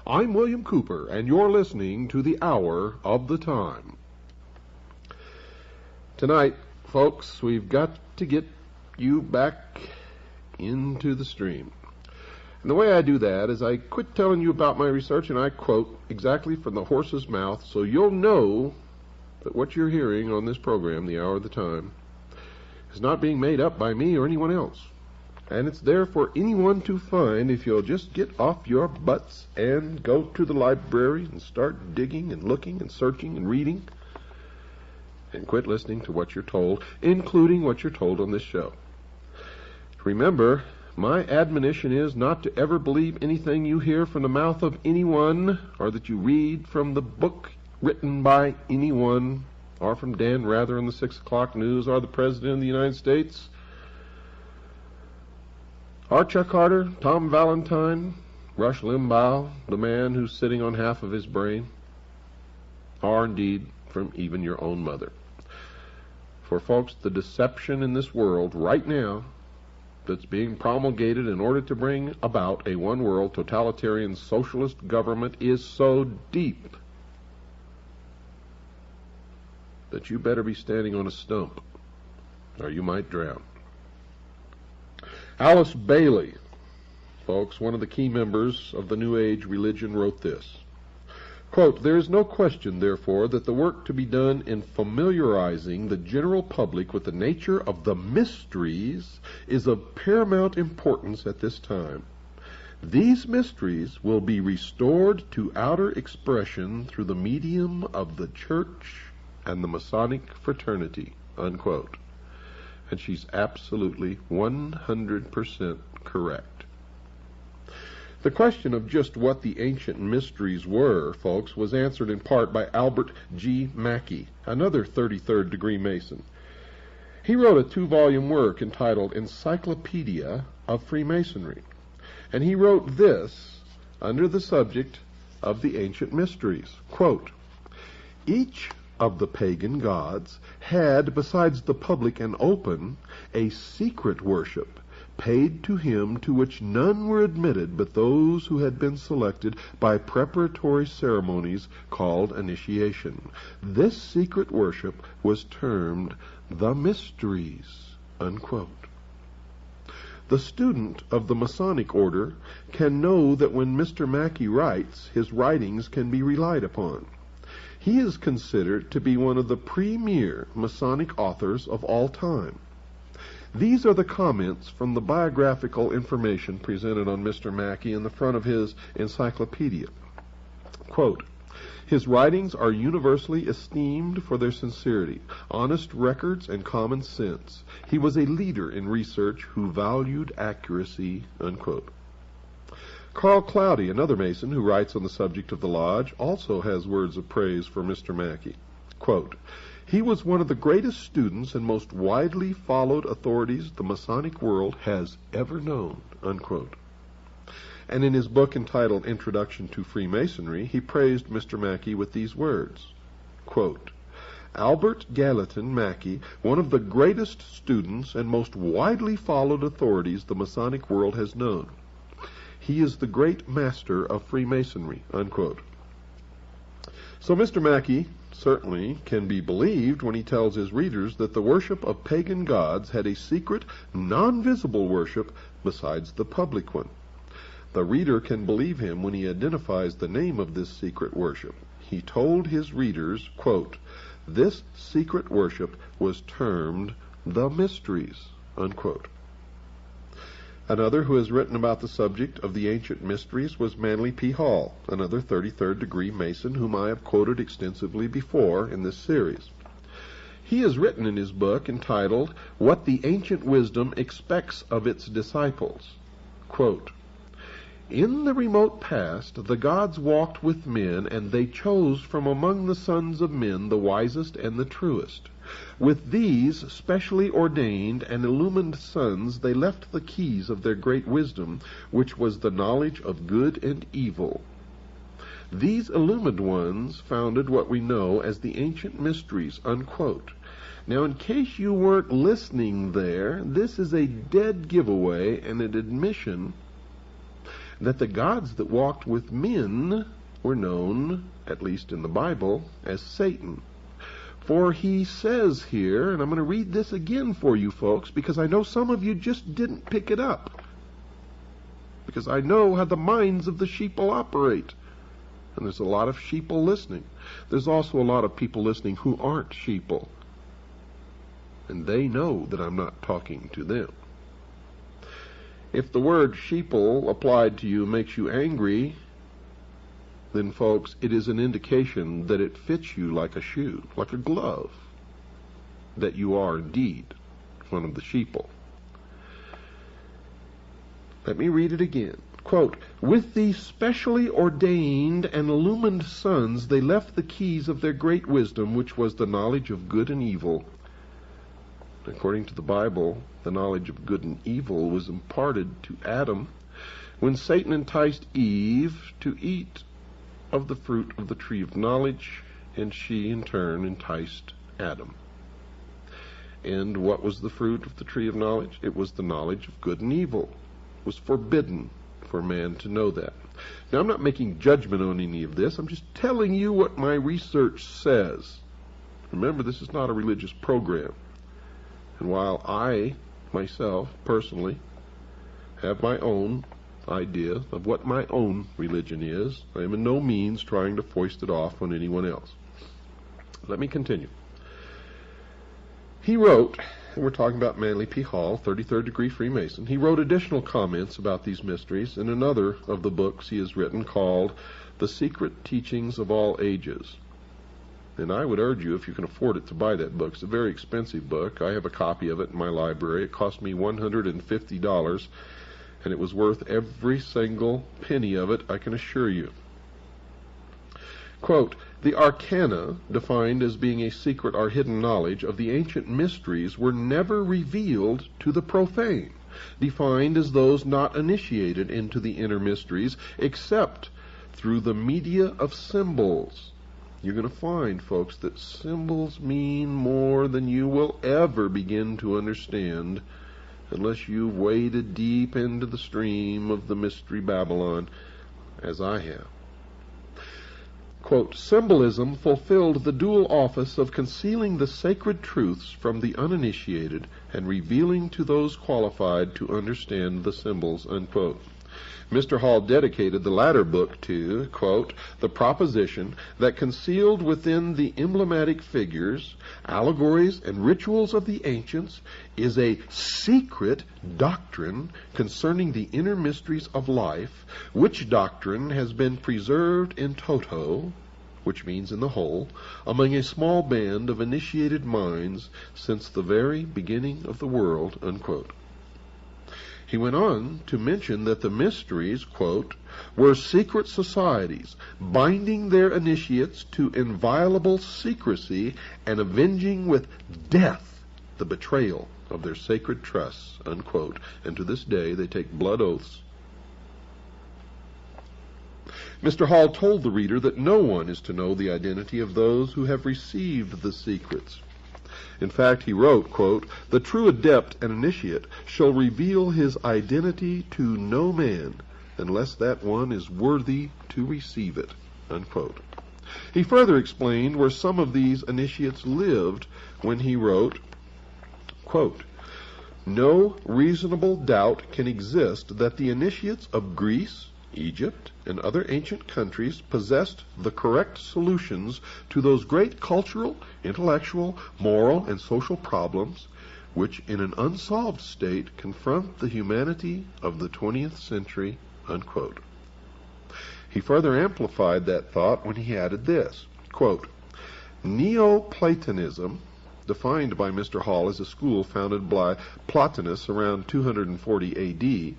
I'm William Cooper, and you're listening to the Hour of the Time. Tonight, folks, we've got to get you back into the stream. And the way I do that is I quit telling you about my research and I quote exactly from the horse's mouth so you'll know that what you're hearing on this program, The Hour of the Time, is not being made up by me or anyone else. And it's there for anyone to find if you'll just get off your butts and go to the library and start digging and looking and searching and reading and quit listening to what you're told, including what you're told on this show. Remember, my admonition is not to ever believe anything you hear from the mouth of anyone or that you read from the book written by anyone or from Dan Rather in the 6 o'clock news or the President of the United States or Chuck Carter, Tom Valentine, Rush Limbaugh, the man who's sitting on half of his brain, or indeed from even your own mother. For folks, the deception in this world right now that's being promulgated in order to bring about a one-world totalitarian socialist government is so deep that you better be standing on a stump or you might drown. Alice Bailey, folks, one of the key members of the New Age religion, wrote this. Quote, "There is no question, therefore, that the work to be done in familiarizing the general public with the nature of the mysteries is of paramount importance at this time. These mysteries will be restored to outer expression through the medium of the Church and the Masonic fraternity," unquote. And she's absolutely 100% correct. The question of just what the ancient mysteries were, folks, was answered in part by Albert G. Mackey, another 33rd degree Mason. He wrote a 2-volume work entitled Encyclopedia of Freemasonry, and he wrote this under the subject of the ancient mysteries. Quote, "Each of the pagan gods had, besides the public and open, a secret worship paid to him to which none were admitted but those who had been selected by preparatory ceremonies called initiation. This secret worship was termed the mysteries," unquote. The student of the Masonic order can know that when Mr. Mackey writes, his writings can be relied upon. He is considered to be one of the premier Masonic authors of all time. These are the comments from the biographical information presented on Mr. Mackey in the front of his encyclopedia. Quote, "His writings are universally esteemed for their sincerity, honest records, and common sense. He was a leader in research who valued accuracy," unquote. Carl Cloudy, another Mason who writes on the subject of the Lodge, also has words of praise for Mr. Mackey. Quote, "He was one of the greatest students and most widely followed authorities the Masonic world has ever known," unquote. And in his book entitled Introduction to Freemasonry, he praised Mr. Mackey with these words. Quote, "Albert Gallatin Mackey, one of the greatest students and most widely followed authorities the Masonic world has known. He is the great master of Freemasonry," unquote. So Mr. Mackey certainly can be believed when he tells his readers that the worship of pagan gods had a secret, non-visible worship besides the public one. The reader can believe him when he identifies the name of this secret worship. He told his readers, quote, "This secret worship was termed the mysteries," unquote. Another who has written about the subject of the ancient mysteries was Manly P. Hall, another 33rd degree Mason whom I have quoted extensively before in this series. He has written in his book entitled What the Ancient Wisdom Expects of Its Disciples. Quote, "In the remote past the gods walked with men, and they chose from among the sons of men the wisest and the truest. With these specially ordained and illumined sons they left the keys of their great wisdom, which was the knowledge of good and evil. These illumined ones founded what we know as the ancient mysteries," unquote. Now, in case you weren't listening there, this is a dead giveaway and an admission that the gods that walked with men were known, at least in the Bible, as Satan. For he says here, and I'm going to read this again for you folks, because I know some of you just didn't pick it up, because I know how the minds of the sheeple operate. And there's a lot of sheeple listening. There's also a lot of people listening who aren't sheeple. And they know that I'm not talking to them. If the word sheeple applied to you makes you angry, then folks, it is an indication that it fits you like a shoe, like a glove, that you are indeed one of the sheeple. Let me read it again. Quote, with these specially ordained and illumined sons, they left the keys of their great wisdom, which was the knowledge of good and evil. According to the Bible, the knowledge of good and evil was imparted to Adam when Satan enticed Eve to eat of the fruit of the tree of knowledge, and she in turn enticed Adam. And what was the fruit of the tree of knowledge? It was the knowledge of good and evil. It was forbidden for man to know that. Now, I'm not making judgment on any of this. I'm just telling you what my research says. Remember, this is not a religious program. And while I, myself, personally, have my own idea of what my own religion is, I am in no means trying to foist it off on anyone else. Let me continue. He wrote, and we're talking about Manly P. Hall, 33rd degree Freemason. He wrote additional comments about these mysteries in another of the books he has written called The Secret Teachings of All Ages. And I would urge you, if you can afford it, to buy that book. It's a very expensive book. I have a copy of it in my library. It cost me $150, and it was worth every single penny of it, I can assure you. Quote, the arcana, defined as being a secret or hidden knowledge of the ancient mysteries, were never revealed to the profane, defined as those not initiated into the inner mysteries, except through the media of symbols. You're going to find, folks, that symbols mean more than you will ever begin to understand unless you've waded deep into the stream of the mystery Babylon, as I have. Quote, symbolism fulfilled the dual office of concealing the sacred truths from the uninitiated and revealing to those qualified to understand the symbols, unquote. Mr. Hall dedicated the latter book to, quote, the proposition that concealed within the emblematic figures, allegories, and rituals of the ancients is a secret doctrine concerning the inner mysteries of life, which doctrine has been preserved in toto, which means in the whole, among a small band of initiated minds since the very beginning of the world, unquote. He went on to mention that the mysteries, quote, were secret societies, binding their initiates to inviolable secrecy and avenging with death the betrayal of their sacred trusts, unquote. And to this day they take blood oaths. Mr. Hall told the reader that no one is to know the identity of those who have received the secrets. In fact, he wrote, quote, the true adept and initiate shall reveal his identity to no man unless that one is worthy to receive it, unquote. He further explained where some of these initiates lived when he wrote, quote, no reasonable doubt can exist that the initiates of Greece, Egypt, and other ancient countries possessed the correct solutions to those great cultural, intellectual, moral, and social problems which in an unsolved state confront the humanity of the 20th century, unquote. He further amplified that thought when he added this, quote, Neoplatonism, defined by Mr. Hall as a school founded by Plotinus around 240 A.D.,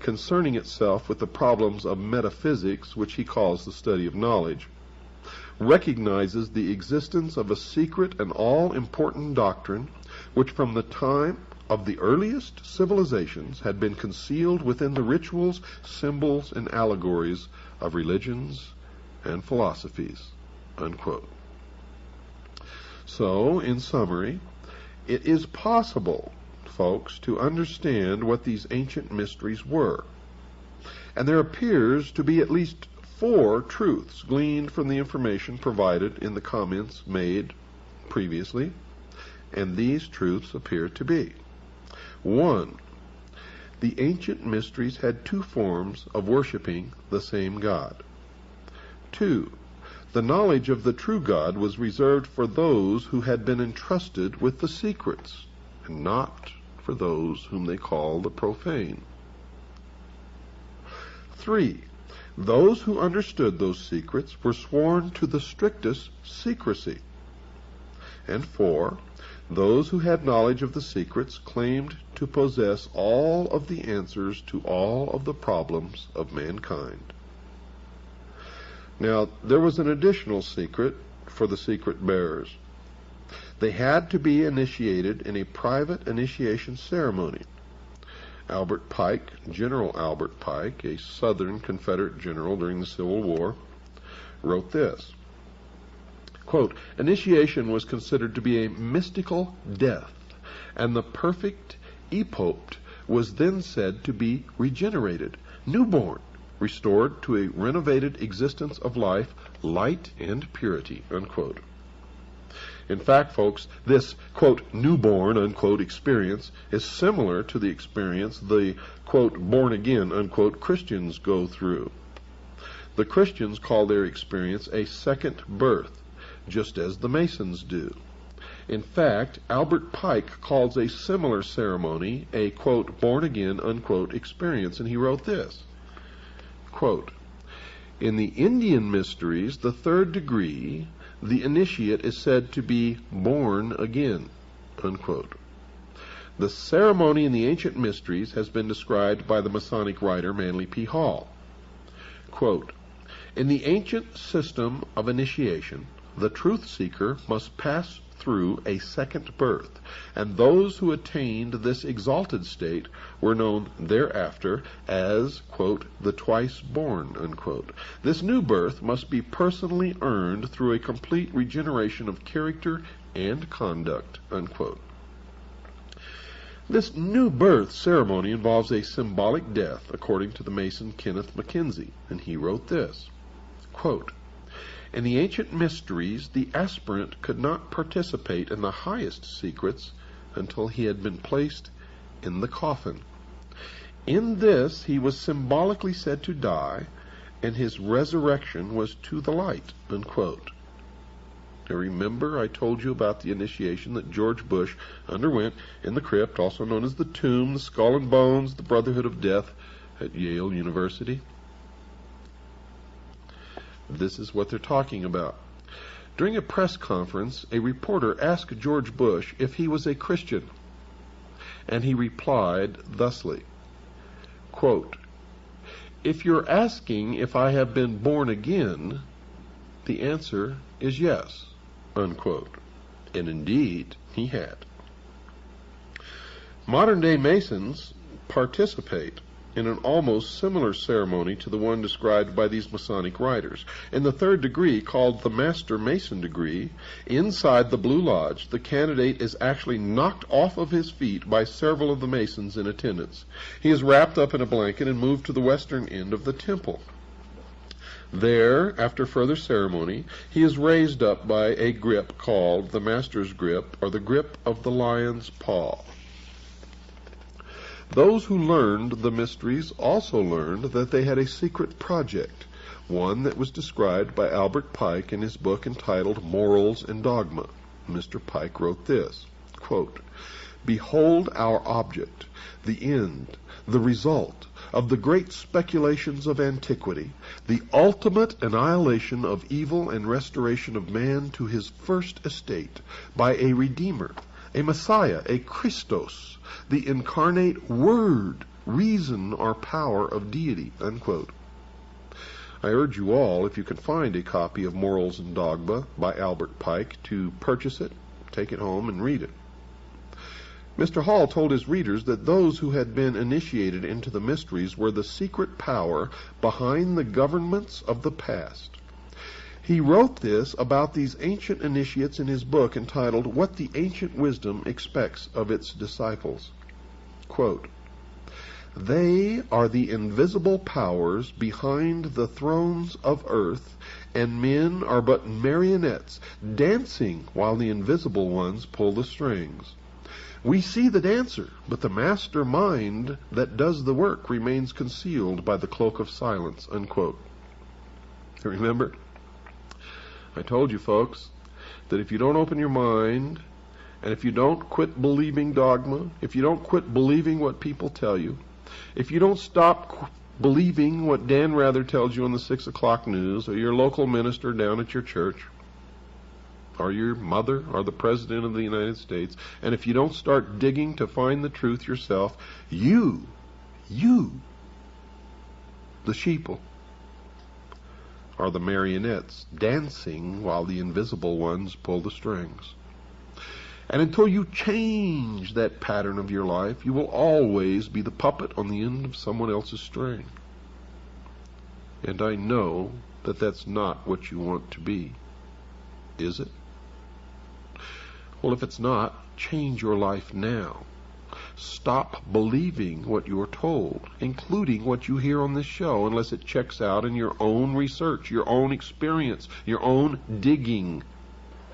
concerning itself with the problems of metaphysics, which he calls the study of knowledge, recognizes the existence of a secret and all-important doctrine which from the time of the earliest civilizations had been concealed within the rituals, symbols, and allegories of religions and philosophies, unquote. So, in summary, it is possible, folks, to understand what these ancient mysteries were. and there appears to be at least 4 truths gleaned from the information provided in the comments made previously, and these truths appear to be: 1. The ancient mysteries had 2 forms of worshiping the same God. 2. The knowledge of the true God was reserved for those who had been entrusted with the secrets, and not for those whom they call the profane. 3. Those who understood those secrets were sworn to the strictest secrecy. And 4. Those who had knowledge of the secrets claimed to possess all of the answers to all of the problems of mankind. Now, there was an additional secret for the secret bearers. They had to be initiated in a private initiation ceremony. Albert Pike, General Albert Pike, a Southern Confederate general during the Civil War, wrote this, quote, "Initiation was considered to be a mystical death, and the perfect epopt was then said to be regenerated, newborn, restored to a renovated existence of life, light, and purity," unquote. In fact, folks, this, quote, newborn, unquote, experience is similar to the experience the, quote, born-again, unquote, Christians go through. The Christians call their experience a second birth, just as the Masons do. In fact, Albert Pike calls a similar ceremony a, quote, born-again, unquote, experience, and he wrote this, quote, "In the Indian mysteries, the 3rd degree, the initiate is said to be born again," unquote. The ceremony in the ancient mysteries has been described by the Masonic writer Manly P. Hall. Quote, "In the ancient system of initiation, the truth seeker must pass through a second birth, and those who attained this exalted state were known thereafter as, quote, the twice born," unquote. This new birth must be personally earned through a complete regeneration of character and conduct, unquote. This new birth ceremony involves a symbolic death, according to the Mason Kenneth Mackenzie, and he wrote this, quote, "In the ancient mysteries, the aspirant could not participate in the highest secrets until he had been placed in the coffin. In this, he was symbolically said to die, and his resurrection was to the light," unquote. Now remember I told you about the initiation that George Bush underwent in the crypt, also known as the tomb, the skull and bones, the Brotherhood of Death at Yale University? This is what they're talking about. During a press conference, a reporter asked George Bush if he was a Christian, and he replied thusly, quote, "If you're asking if I have been born again, the answer is yes," unquote. And indeed, he had. Modern-day Masons participate in an almost similar ceremony to the one described by these Masonic writers. In the 3rd degree, called the Master Mason degree, inside the Blue Lodge, the candidate is actually knocked off of his feet by several of the Masons in attendance. He is wrapped up in a blanket and moved to the western end of the temple. There, after further ceremony, he is raised up by a grip called the Master's grip, or the grip of the lion's paw. Those who learned the mysteries also learned that they had a secret project, one that was described by Albert Pike in his book entitled Morals and Dogma. Mr. Pike wrote this, quote, "Behold our object, the end, the result of the great speculations of antiquity, the ultimate annihilation of evil and restoration of man to his first estate by a Redeemer, a Messiah, a Christos, the incarnate Word, reason or power of deity," unquote. I urge you all, if you can find a copy of Morals and Dogma by Albert Pike, to purchase it, take it home, and read it. Mr. Hall told his readers that those who had been initiated into the mysteries were the secret power behind the governments of the past. He wrote this about these ancient initiates in his book entitled What the Ancient Wisdom Expects of Its Disciples. Quote, They are the invisible powers behind the thrones of earth, and men are but marionettes dancing while the invisible ones pull the strings. We see the dancer, but the master mind that does the work remains concealed by the cloak of silence." Unquote. Remember, I told you folks that if you don't open your mind, and if you don't quit believing dogma, if you don't quit believing what people tell you, if you don't stop believing what Dan Rather tells you on the 6 o'clock news, or your local minister down at your church, or your mother, or the President of the United States, and if you don't start digging to find the truth yourself, you, the sheeple, are the marionettes dancing while the invisible ones pull the strings. And until you change that pattern of your life, you will always be the puppet on the end of someone else's string. And I know that that's not what you want to be. Is it? Well, if it's not, change your life now. Stop believing what you're told, including what you hear on this show, unless it checks out in your own research, your own experience, your own digging.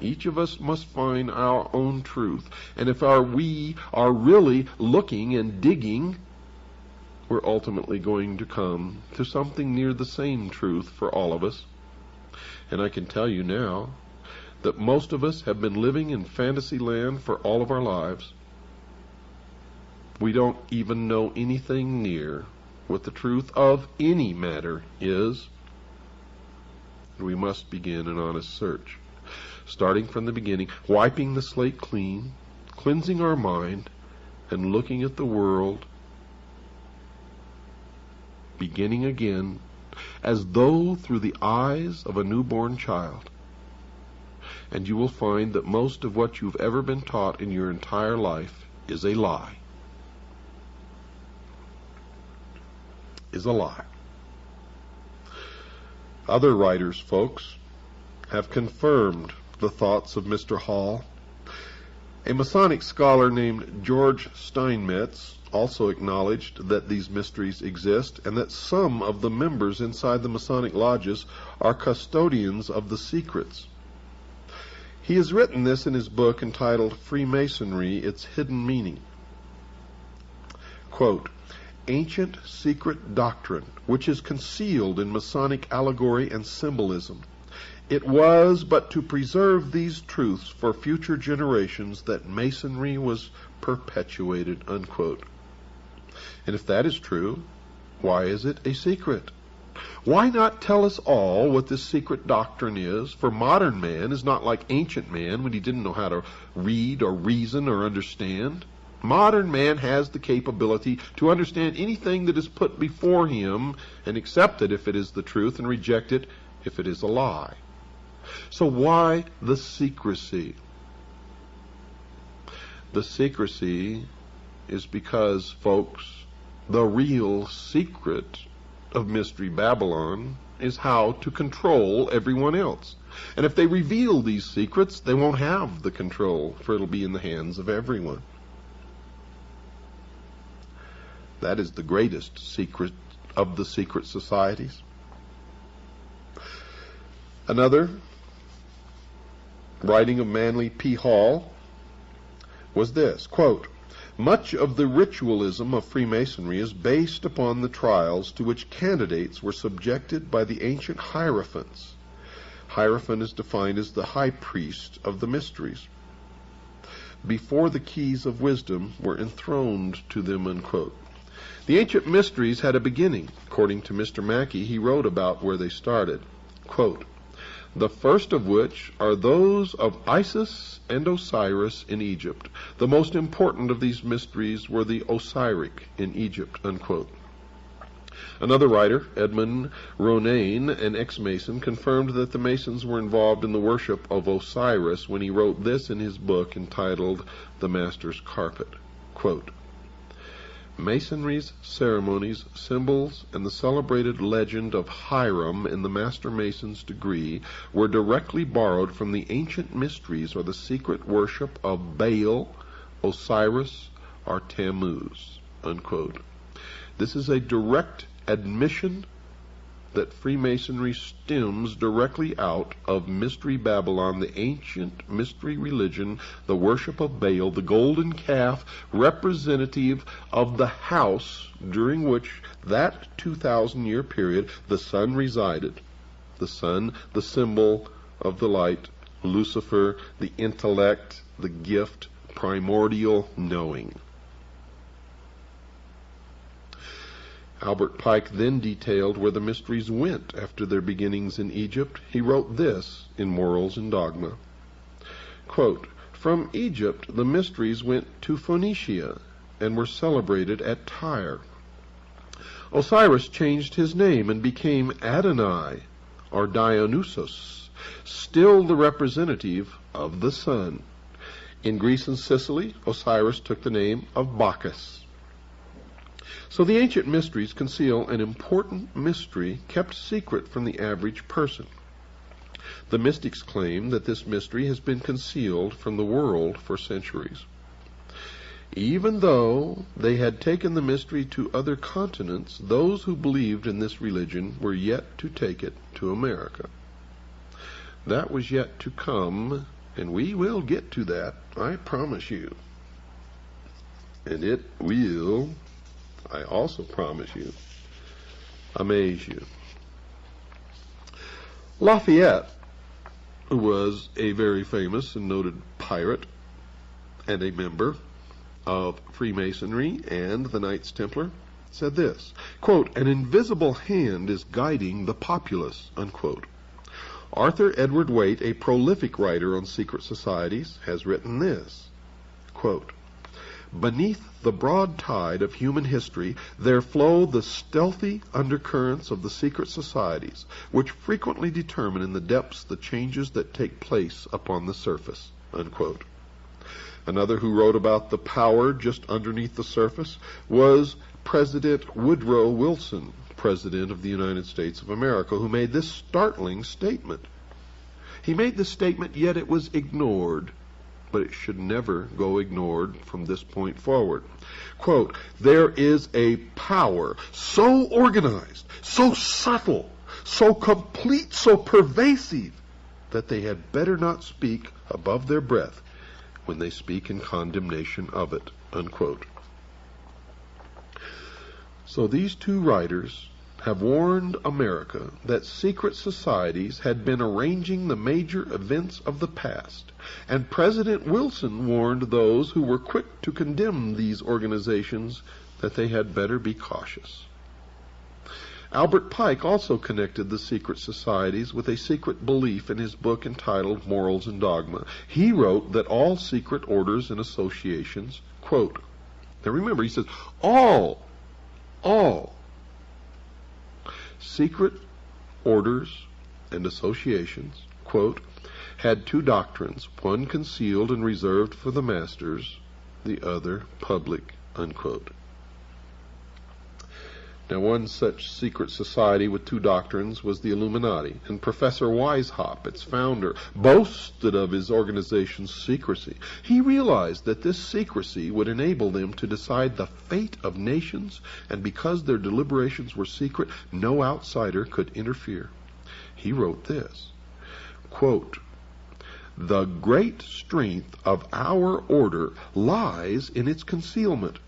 Each of us must find our own truth. And if we are really looking and digging, we're ultimately going to come to something near the same truth for all of us. And I can tell you now that most of us have been living in fantasy land for all of our lives. We don't even know anything near what the truth of any matter is. And we must begin an honest search, starting from the beginning, wiping the slate clean, cleansing our mind, and looking at the world, beginning again, as though through the eyes of a newborn child. And you will find that most of what you've ever been taught in your entire life is a lie. Is a lie. Other writers, folks, have confirmed the thoughts of Mr. Hall. A Masonic scholar named George Steinmetz also acknowledged that these mysteries exist and that some of the members inside the Masonic lodges are custodians of the secrets. He has written this in his book entitled Freemasonry, Its Hidden Meaning. Quote, "Ancient secret doctrine, which is concealed in Masonic allegory and symbolism. It was but to preserve these truths for future generations that Masonry was perpetuated." Unquote. And if that is true, why is it a secret? Why not tell us all what this secret doctrine is? For modern man is not like ancient man when he didn't know how to read or reason or understand. Modern man has the capability to understand anything that is put before him and accept it if it is the truth and reject it if it is a lie. So why the secrecy? The secrecy is because, folks, the real secret of Mystery Babylon is how to control everyone else. And if they reveal these secrets, they won't have the control, for it'll be in the hands of everyone. That is the greatest secret of the secret societies. Another writing of Manly P. Hall was this, quote, "Much of the ritualism of Freemasonry is based upon the trials to which candidates were subjected by the ancient hierophants." Hierophant is defined as the high priest of the mysteries. "Before the keys of wisdom were enthroned to them," unquote. The ancient mysteries had a beginning. According to Mr. Mackey, he wrote about where they started. Quote, "The first of which are those of Isis and Osiris in Egypt. The most important of these mysteries were the Osiric in Egypt," unquote. Another writer, Edmund Ronayne, an ex-Mason, confirmed that the Masons were involved in the worship of Osiris when he wrote this in his book entitled The Master's Carpet. Quote, "Masonry's ceremonies, symbols, and the celebrated legend of Hiram in the Master Mason's degree were directly borrowed from the ancient mysteries or the secret worship of Baal, Osiris, or Tammuz," unquote. This is a direct admission that Freemasonry stems directly out of Mystery Babylon, the ancient mystery religion, the worship of Baal, the golden calf, representative of the house during which that 2,000-year period the sun resided. The sun, the symbol of the light, Lucifer, the intellect, the gift, primordial knowing. Albert Pike then detailed where the mysteries went after their beginnings in Egypt. He wrote this in Morals and Dogma. Quote, "From Egypt the mysteries went to Phoenicia and were celebrated at Tyre. Osiris changed his name and became Adonai, or Dionysus, still the representative of the sun. In Greece and Sicily, Osiris took the name of Bacchus. So the ancient mysteries conceal an important mystery kept secret from the average person. The mystics claim that this mystery has been concealed from the world for centuries. Even though they had taken the mystery to other continents, those who believed in this religion were yet to take it to America. That was yet to come, and we will get to that, I promise you. And it will, I also promise you, amaze you." Lafayette, who was a very famous and noted pirate and a member of Freemasonry and the Knights Templar, said this, quote, "An invisible hand is guiding the populace," unquote. Arthur Edward Waite, a prolific writer on secret societies, has written this, quote, "Beneath the broad tide of human history there flow the stealthy undercurrents of the secret societies, which frequently determine in the depths the changes that take place upon the surface," unquote. Another who wrote about the power just underneath the surface was President Woodrow Wilson, President of the United States of America, who made this startling statement. He made this statement, yet it was ignored. But it should never go ignored from this point forward. Quote, "There is a power so organized, so subtle, so complete, so pervasive, that they had better not speak above their breath when they speak in condemnation of it," unquote. So these two writers have warned America that secret societies had been arranging the major events of the past, and President Wilson warned those who were quick to condemn these organizations that they had better be cautious. Albert Pike also connected the secret societies with a secret belief in his book entitled Morals and Dogma. He wrote that all secret orders and associations, quote, now remember, he says, all secret orders and associations, quote, had two doctrines, one concealed and reserved for the masters, the other public, unquote. Now, one such secret society with two doctrines was the Illuminati, and Professor Weishaupt, its founder, boasted of his organization's secrecy. He realized that this secrecy would enable them to decide the fate of nations, and because their deliberations were secret, no outsider could interfere. He wrote this, quote, "The great strength of our order lies in its concealment.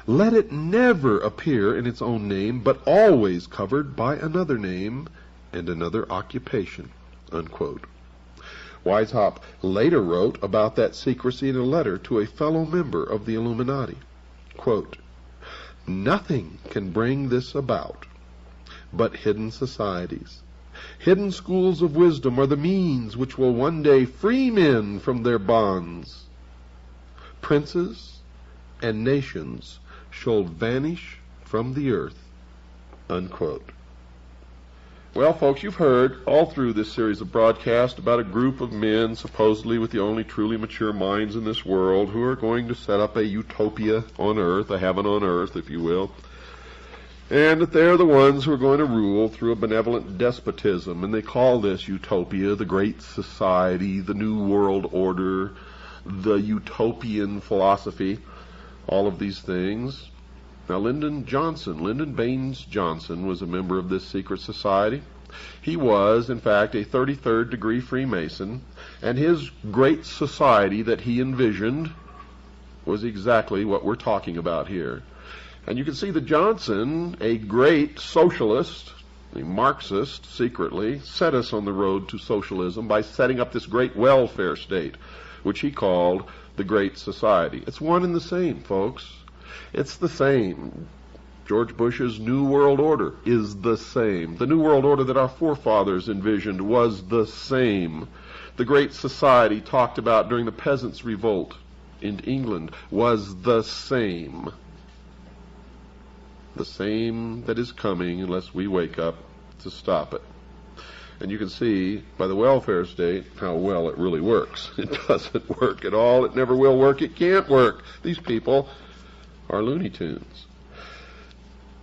Let it never appear in its own name, but always covered by another name and another occupation," unquote. Weishaupt later wrote about that secrecy in a letter to a fellow member of the Illuminati. Quote, "Nothing can bring this about but hidden societies. Hidden schools of wisdom are the means which will one day free men from their bonds. Princes and nations shall vanish from the earth," unquote. Well, folks, you've heard all through this series of broadcasts about a group of men, supposedly with the only truly mature minds in this world, who are going to set up a utopia on earth, a heaven on earth, if you will, and that they're the ones who are going to rule through a benevolent despotism, and they call this utopia the Great Society, the New World Order, the utopian philosophy, all of these things. Now, Lyndon Baines Johnson was a member of this secret society. He was, in fact, a 33rd degree Freemason, and his great society that he envisioned was exactly what we're talking about here. And you can see that Johnson, a great socialist, a Marxist, secretly, set us on the road to socialism by setting up this great welfare state, which he called the Great Society. It's one and the same, folks. It's the same. George Bush's New World Order is the same. The New World Order that our forefathers envisioned was the same. The Great Society talked about during the Peasants' Revolt in England was the same. The same that is coming unless we wake up to stop it. And you can see by the welfare state how well it really works. It doesn't work at all. It never will work. It can't work. These people are Looney Tunes.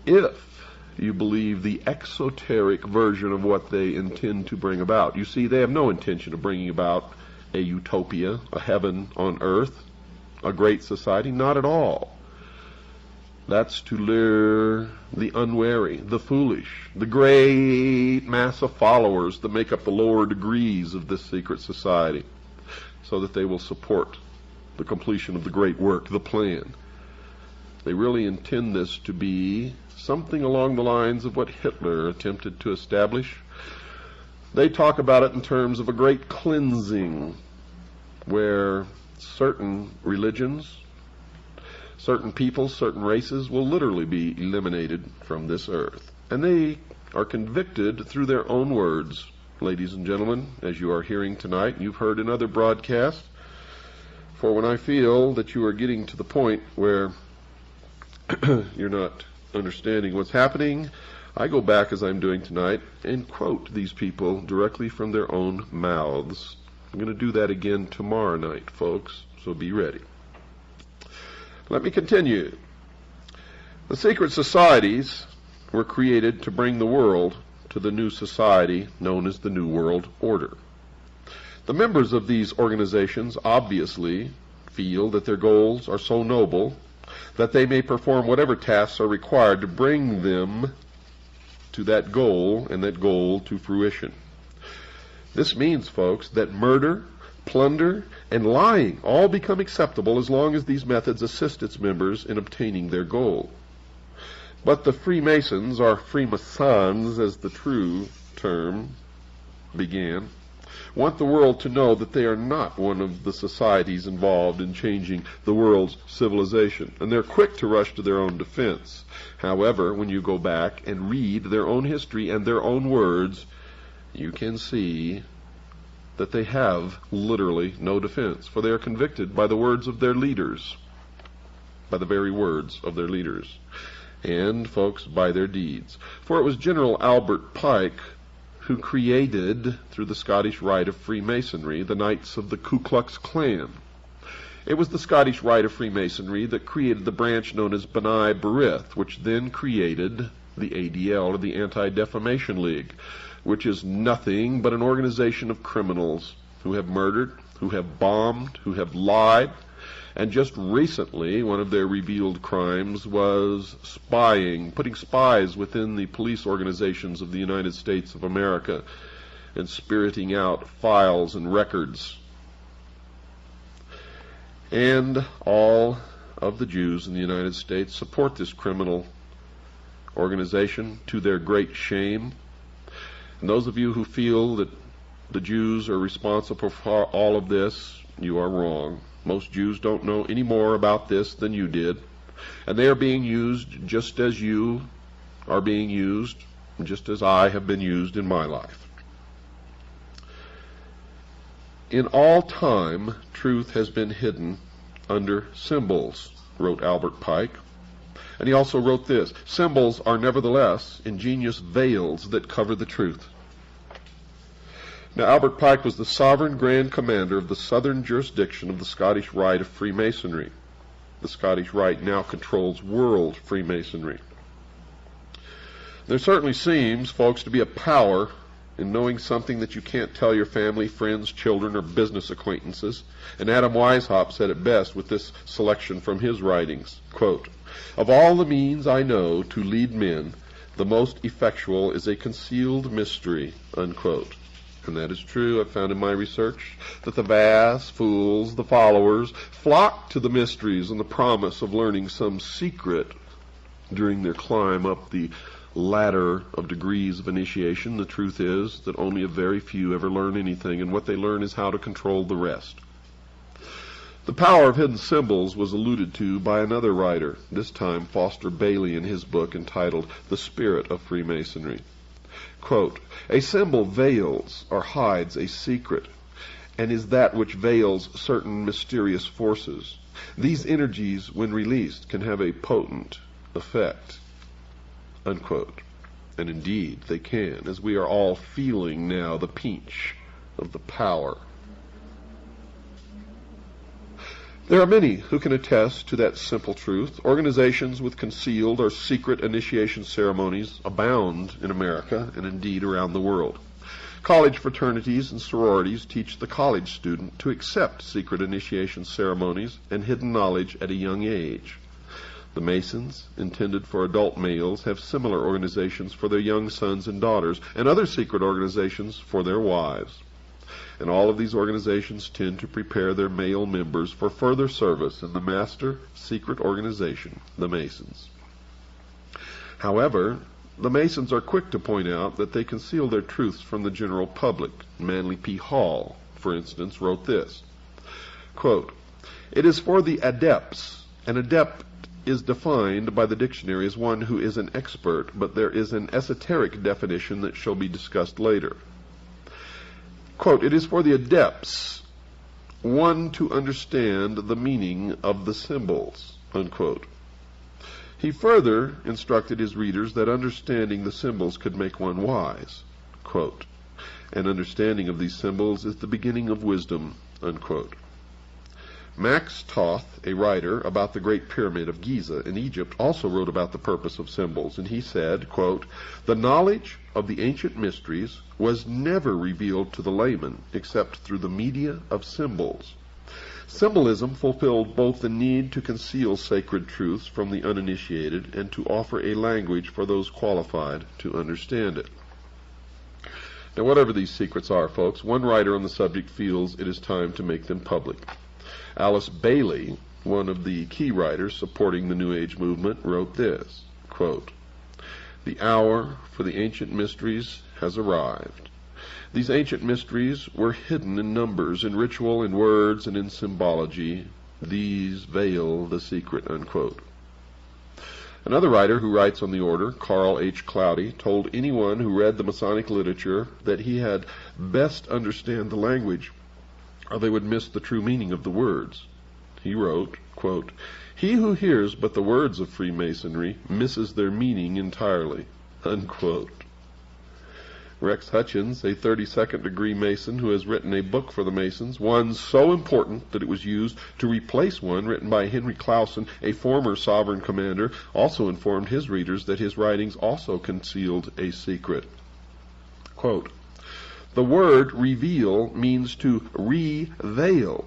If you believe the exoteric version of what they intend to bring about. You see, they have no intention of bringing about a utopia, a heaven on earth, a great society. Not at all. That's to lure the unwary, the foolish, the great mass of followers that make up the lower degrees of this secret society, so that they will support the completion of the great work, the plan. They really intend this to be something along the lines of what Hitler attempted to establish. They talk about it in terms of a great cleansing, where certain religions, certain peoples, certain races will literally be eliminated from this earth. And they are convicted through their own words, ladies and gentlemen, as you are hearing tonight, and you've heard in other broadcasts. For when I feel that you are getting to the point where you're not understanding what's happening, I go back, as I'm doing tonight, and quote these people directly from their own mouths. I'm going to do that again tomorrow night, folks, so be ready. Let me continue. The secret societies were created to bring the world to the new society known as the New World Order. The members of these organizations obviously feel that their goals are so noble that they may perform whatever tasks are required to bring them to that goal and that goal to fruition. This means, folks, that murder, plunder, and lying all become acceptable as long as these methods assist its members in obtaining their goal. But the Freemasons, or Freemasons as the true term began, want the world to know that they are not one of the societies involved in changing the world's civilization, and they're quick to rush to their own defense. However, when you go back and read their own history and their own words, you can see that they have literally no defense, for they are convicted by the words of their leaders, by the very words of their leaders, and, folks, by their deeds. For it was General Albert Pike who created, through the Scottish Rite of Freemasonry, the Knights of the Ku Klux Klan. It was the Scottish Rite of Freemasonry that created the branch known as B'nai B'rith, which then created the ADL, or the Anti-Defamation League, which is nothing but an organization of criminals who have murdered, who have bombed, who have lied, and just recently one of their revealed crimes was spying, putting spies within the police organizations of the United States of America and spiriting out files and records. And all of the Jews in the United States support this criminal organization to their great shame. And those of you who feel that the Jews are responsible for all of this, you are wrong. Most Jews don't know any more about this than you did. And they are being used just as you are being used, just as I have been used in my life. In all time, truth has been hidden under symbols, wrote Albert Pike. And he also wrote this: symbols are nevertheless ingenious veils that cover the truth. Now, Albert Pike was the sovereign grand commander of the southern jurisdiction of the Scottish Rite of Freemasonry. The Scottish Rite now controls world Freemasonry. There certainly seems, folks, to be a power in knowing something that you can't tell your family, friends, children, or business acquaintances. And Adam Weishaupt said it best with this selection from his writings. Quote, "Of all the means I know to lead men, the most effectual is a concealed mystery," unquote. And that is true. I've found in my research that the vast fools, the followers, flock to the mysteries and the promise of learning some secret during their climb up the ladder of degrees of initiation. The truth is that only a very few ever learn anything, and what they learn is how to control the rest. The power of hidden symbols was alluded to by another writer, this time Foster Bailey in his book entitled The Spirit of Freemasonry. Quote, "A symbol veils or hides a secret, and is that which veils certain mysterious forces. These energies, when released, can have a potent effect," unquote. And indeed they can, as we are all feeling now the pinch of the power. There are many who can attest to that simple truth. Organizations with concealed or secret initiation ceremonies abound in America and indeed around the world. College fraternities and sororities teach the college student to accept secret initiation ceremonies and hidden knowledge at a young age. The Masons, intended for adult males, have similar organizations for their young sons and daughters, and other secret organizations for their wives. And all of these organizations tend to prepare their male members for further service in the master secret organization, the Masons. However, the Masons are quick to point out that they conceal their truths from the general public. Manly P. Hall, for instance, wrote this, quote, "It is for the adepts. An adept is defined by the dictionary as one who is an expert, but there is an esoteric definition that shall be discussed later. Quote, "It is for the adepts, one to understand the meaning of the symbols," unquote. He further instructed his readers that understanding the symbols could make one wise. Quote, "An understanding of these symbols is the beginning of wisdom," unquote. Max Toth, a writer about the Great Pyramid of Giza in Egypt, also wrote about the purpose of symbols, and he said, quote, "The knowledge of the ancient mysteries was never revealed to the layman except through the media of symbols. Symbolism fulfilled both the need to conceal sacred truths from the uninitiated and to offer a language for those qualified to understand it." Now, whatever these secrets are, folks, one writer on the subject feels it is time to make them public. Alice Bailey, one of the key writers supporting the New Age movement, wrote this, quote, "The hour for the ancient mysteries has arrived. These ancient mysteries were hidden in numbers, in ritual, in words, and in symbology. These veil the secret," unquote. Another writer who writes on the order, Carl H. Cloudy, told anyone who read the Masonic literature that he had best understand the language, or they would miss the true meaning of the words. He wrote, quote, "He who hears but the words of Freemasonry misses their meaning entirely," unquote. Rex Hutchins, a 32nd degree Mason who has written a book for the Masons, one so important that it was used to replace one written by Henry Clausen, a former sovereign commander, also informed his readers that his writings also concealed a secret. Quote, "The word reveal means to re-veil.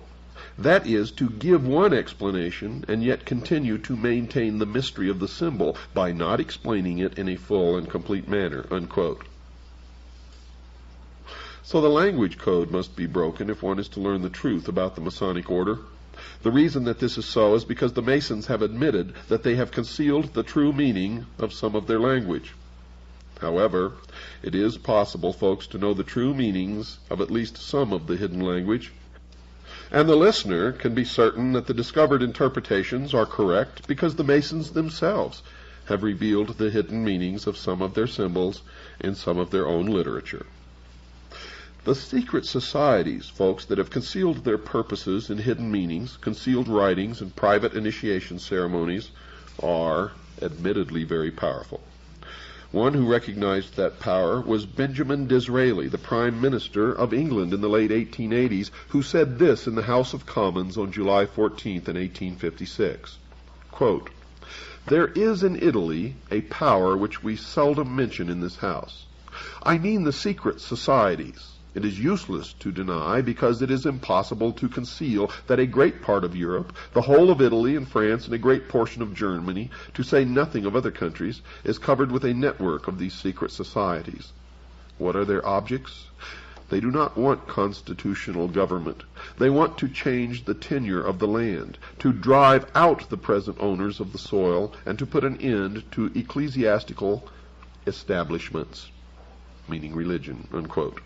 That is, to give one explanation and yet continue to maintain the mystery of the symbol by not explaining it in a full and complete manner," unquote. So the language code must be broken if one is to learn the truth about the Masonic order. The reason that this is so is because the Masons have admitted that they have concealed the true meaning of some of their language. However, it is possible, folks, to know the true meanings of at least some of the hidden language, and the listener can be certain that the discovered interpretations are correct because the Masons themselves have revealed the hidden meanings of some of their symbols in some of their own literature. The secret societies, folks, that have concealed their purposes and hidden meanings, concealed writings, and private initiation ceremonies are admittedly very powerful. One who recognized that power was Benjamin Disraeli, the Prime Minister of England in the late 1880s, who said this in the House of Commons on July 14th in 1856. Quote, "There is in Italy a power which we seldom mention in this House. I mean the secret societies. It is useless to deny, because it is impossible to conceal, that a great part of Europe, the whole of Italy and France, and a great portion of Germany, to say nothing of other countries, is covered with a network of these secret societies. What are their objects? They do not want constitutional government. They want to change the tenure of the land, to drive out the present owners of the soil, and to put an end to ecclesiastical establishments, meaning religion, unquote.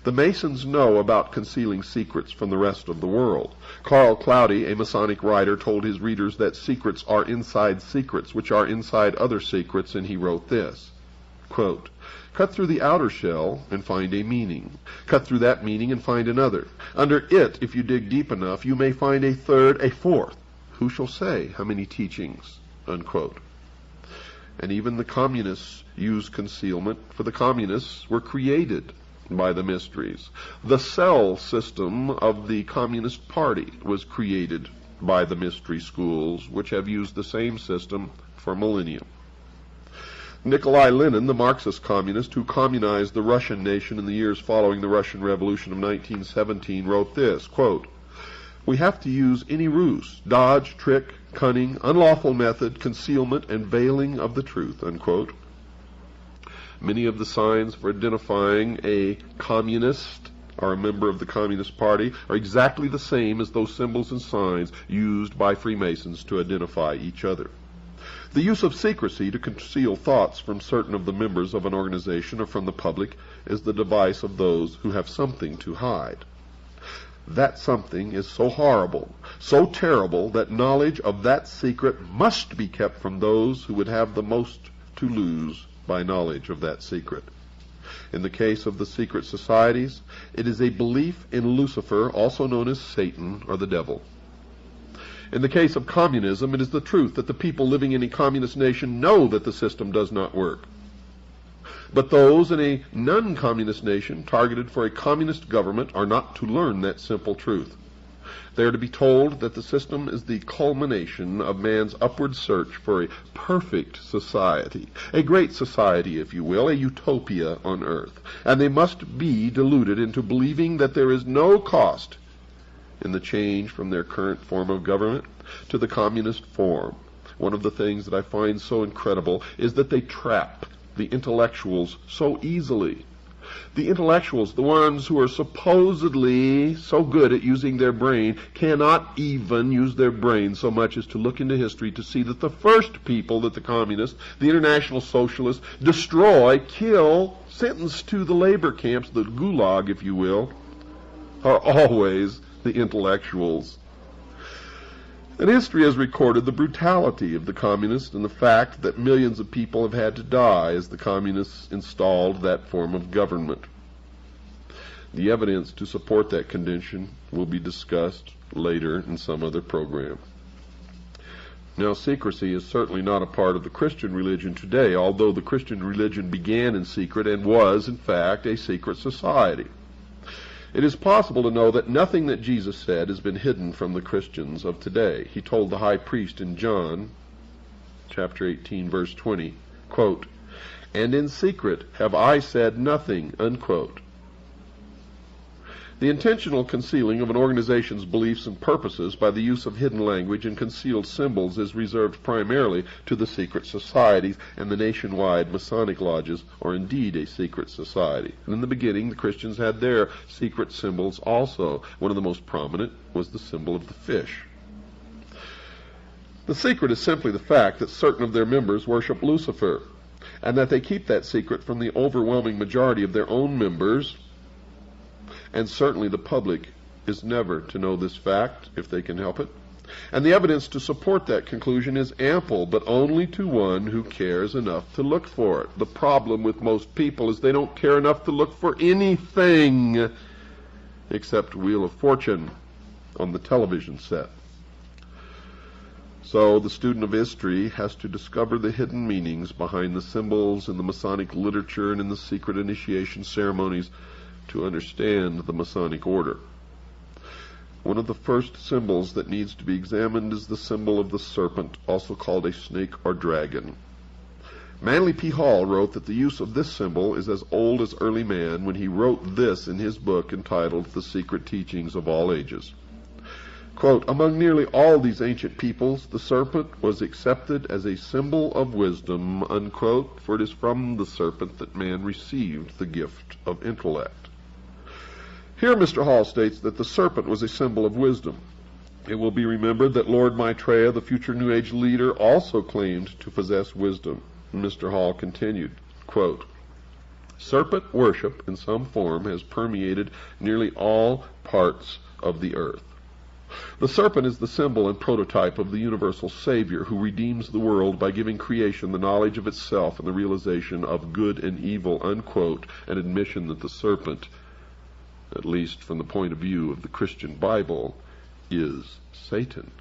The Masons know about concealing secrets from the rest of the world. Carl Cloudy, a Masonic writer, told his readers that secrets are inside secrets, which are inside other secrets, and he wrote this, quote, cut through the outer shell and find a meaning. Cut through that meaning and find another. Under it, if you dig deep enough, you may find a third, a fourth. Who shall say how many teachings? Unquote. And even the communists use concealment, for the communists were created by the mysteries. The cell system of the Communist Party was created by the mystery schools, which have used the same system for millennia. Nikolai Lenin, the Marxist communist who communized the Russian nation in the years following the Russian Revolution of 1917, wrote this, quote, we have to use any ruse, dodge, trick, cunning, unlawful method, concealment, and veiling of the truth, unquote. Many of the signs for identifying a communist or a member of the Communist Party are exactly the same as those symbols and signs used by Freemasons to identify each other. The use of secrecy to conceal thoughts from certain of the members of an organization or from the public is the device of those who have something to hide. That something is so horrible, so terrible, that knowledge of that secret must be kept from those who would have the most to lose by knowledge of that secret. In the case of the secret societies, it is a belief in Lucifer, also known as Satan or the devil. In the case of communism, it is the truth that the people living in a communist nation know that the system does not work. But those in a non-communist nation targeted for a communist government are not to learn that simple truth. They are to be told that the system is the culmination of man's upward search for a perfect society, a great society, if you will, a utopia on earth, and they must be deluded into believing that there is no cost in the change from their current form of government to the communist form. One of the things that I find so incredible is that they trap the intellectuals so easily. The intellectuals, the ones who are supposedly so good at using their brain, cannot even use their brain so much as to look into history to see that the first people that the communists, the international socialists, destroy, kill, sentence to the labor camps, the gulag, if you will, are always the intellectuals. And history has recorded the brutality of the communists and the fact that millions of people have had to die as the communists installed that form of government. The evidence to support that condition will be discussed later in some other program. Now, secrecy is certainly not a part of the Christian religion today, although the Christian religion began in secret and was, in fact, a secret society. It is possible to know that nothing that Jesus said has been hidden from the Christians of today. He told the high priest in John, chapter 18, verse 20, quote, and in secret have I said nothing, unquote. The intentional concealing of an organization's beliefs and purposes by the use of hidden language and concealed symbols is reserved primarily to the secret societies, and the nationwide Masonic lodges are indeed a secret society. And in the beginning, the Christians had their secret symbols also. One of the most prominent was the symbol of the fish. The secret is simply the fact that certain of their members worship Lucifer, and that they keep that secret from the overwhelming majority of their own members. And certainly the public is never to know this fact, if they can help it. And the evidence to support that conclusion is ample, but only to one who cares enough to look for it. The problem with most people is they don't care enough to look for anything except Wheel of Fortune on the television set. So the student of history has to discover the hidden meanings behind the symbols in the Masonic literature and in the secret initiation ceremonies to understand the Masonic order. One of the first symbols that needs to be examined is the symbol of the serpent, also called a snake or dragon. Manly P. Hall wrote that the use of this symbol is as old as early man when he wrote this in his book entitled The Secret Teachings of All Ages. Quote, among nearly all these ancient peoples, the serpent was accepted as a symbol of wisdom, unquote, for it is from the serpent that man received the gift of intellect. Here Mr. Hall states that the serpent was a symbol of wisdom. It will be remembered that Lord Maitreya, the future New Age leader, also claimed to possess wisdom. Mr. Hall continued, quote, serpent worship in some form has permeated nearly all parts of the earth. The serpent is the symbol and prototype of the universal Savior who redeems the world by giving creation the knowledge of itself and the realization of good and evil, unquote, an admission that the serpent, at least from the point of view of the Christian Bible, is Satan.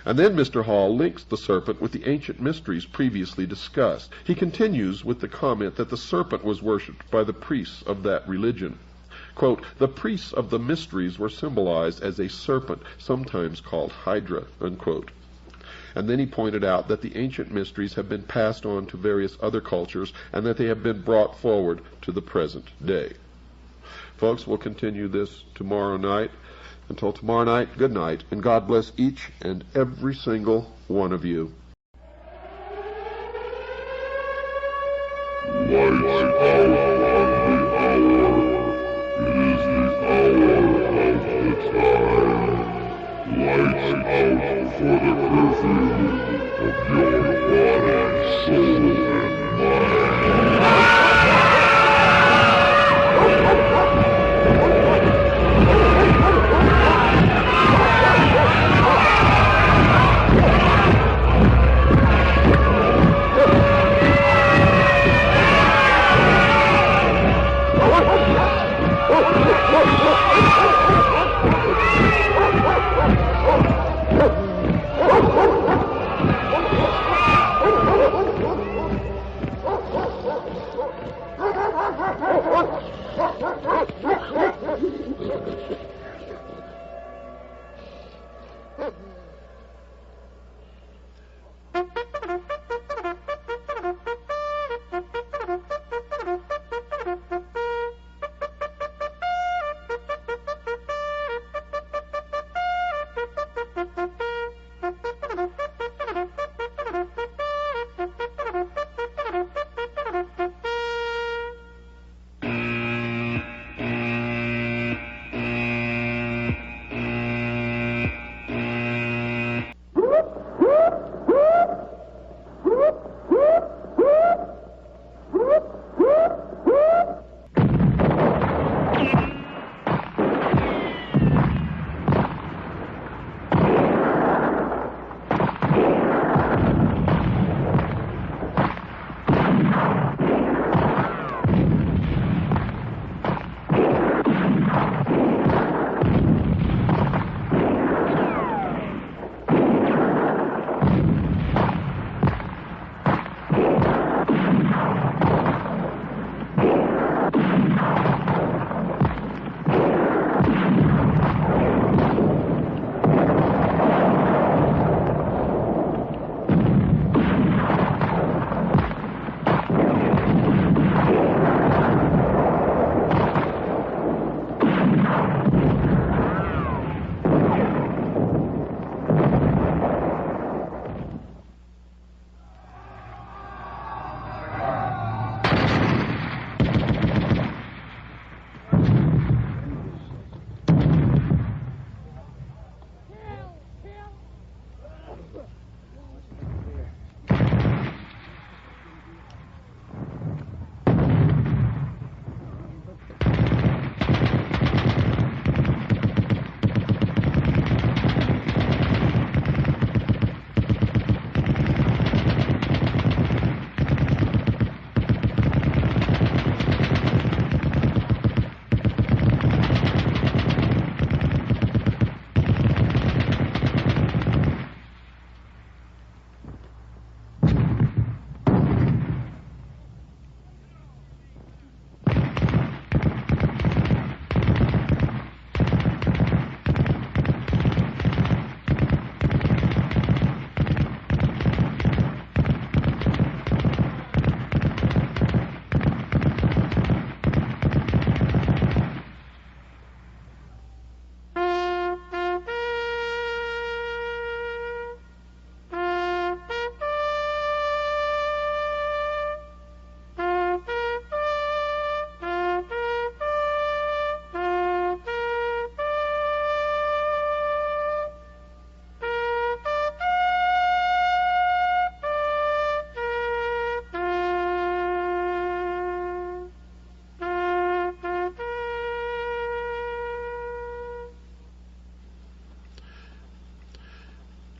And then Mr. Hall links the serpent with the ancient mysteries previously discussed. He continues with the comment that the serpent was worshipped by the priests of that religion. Quote, the priests of the mysteries were symbolized as a serpent, sometimes called Hydra, unquote. And then he pointed out that the ancient mysteries have been passed on to various other cultures and that they have been brought forward to the present day. Folks, we'll continue this tomorrow night. Until tomorrow night, good night, and God bless each and every single one of you. Lights out on the hour. It is the hour of the time. Lights out for the curfew of your body, soul, and mind.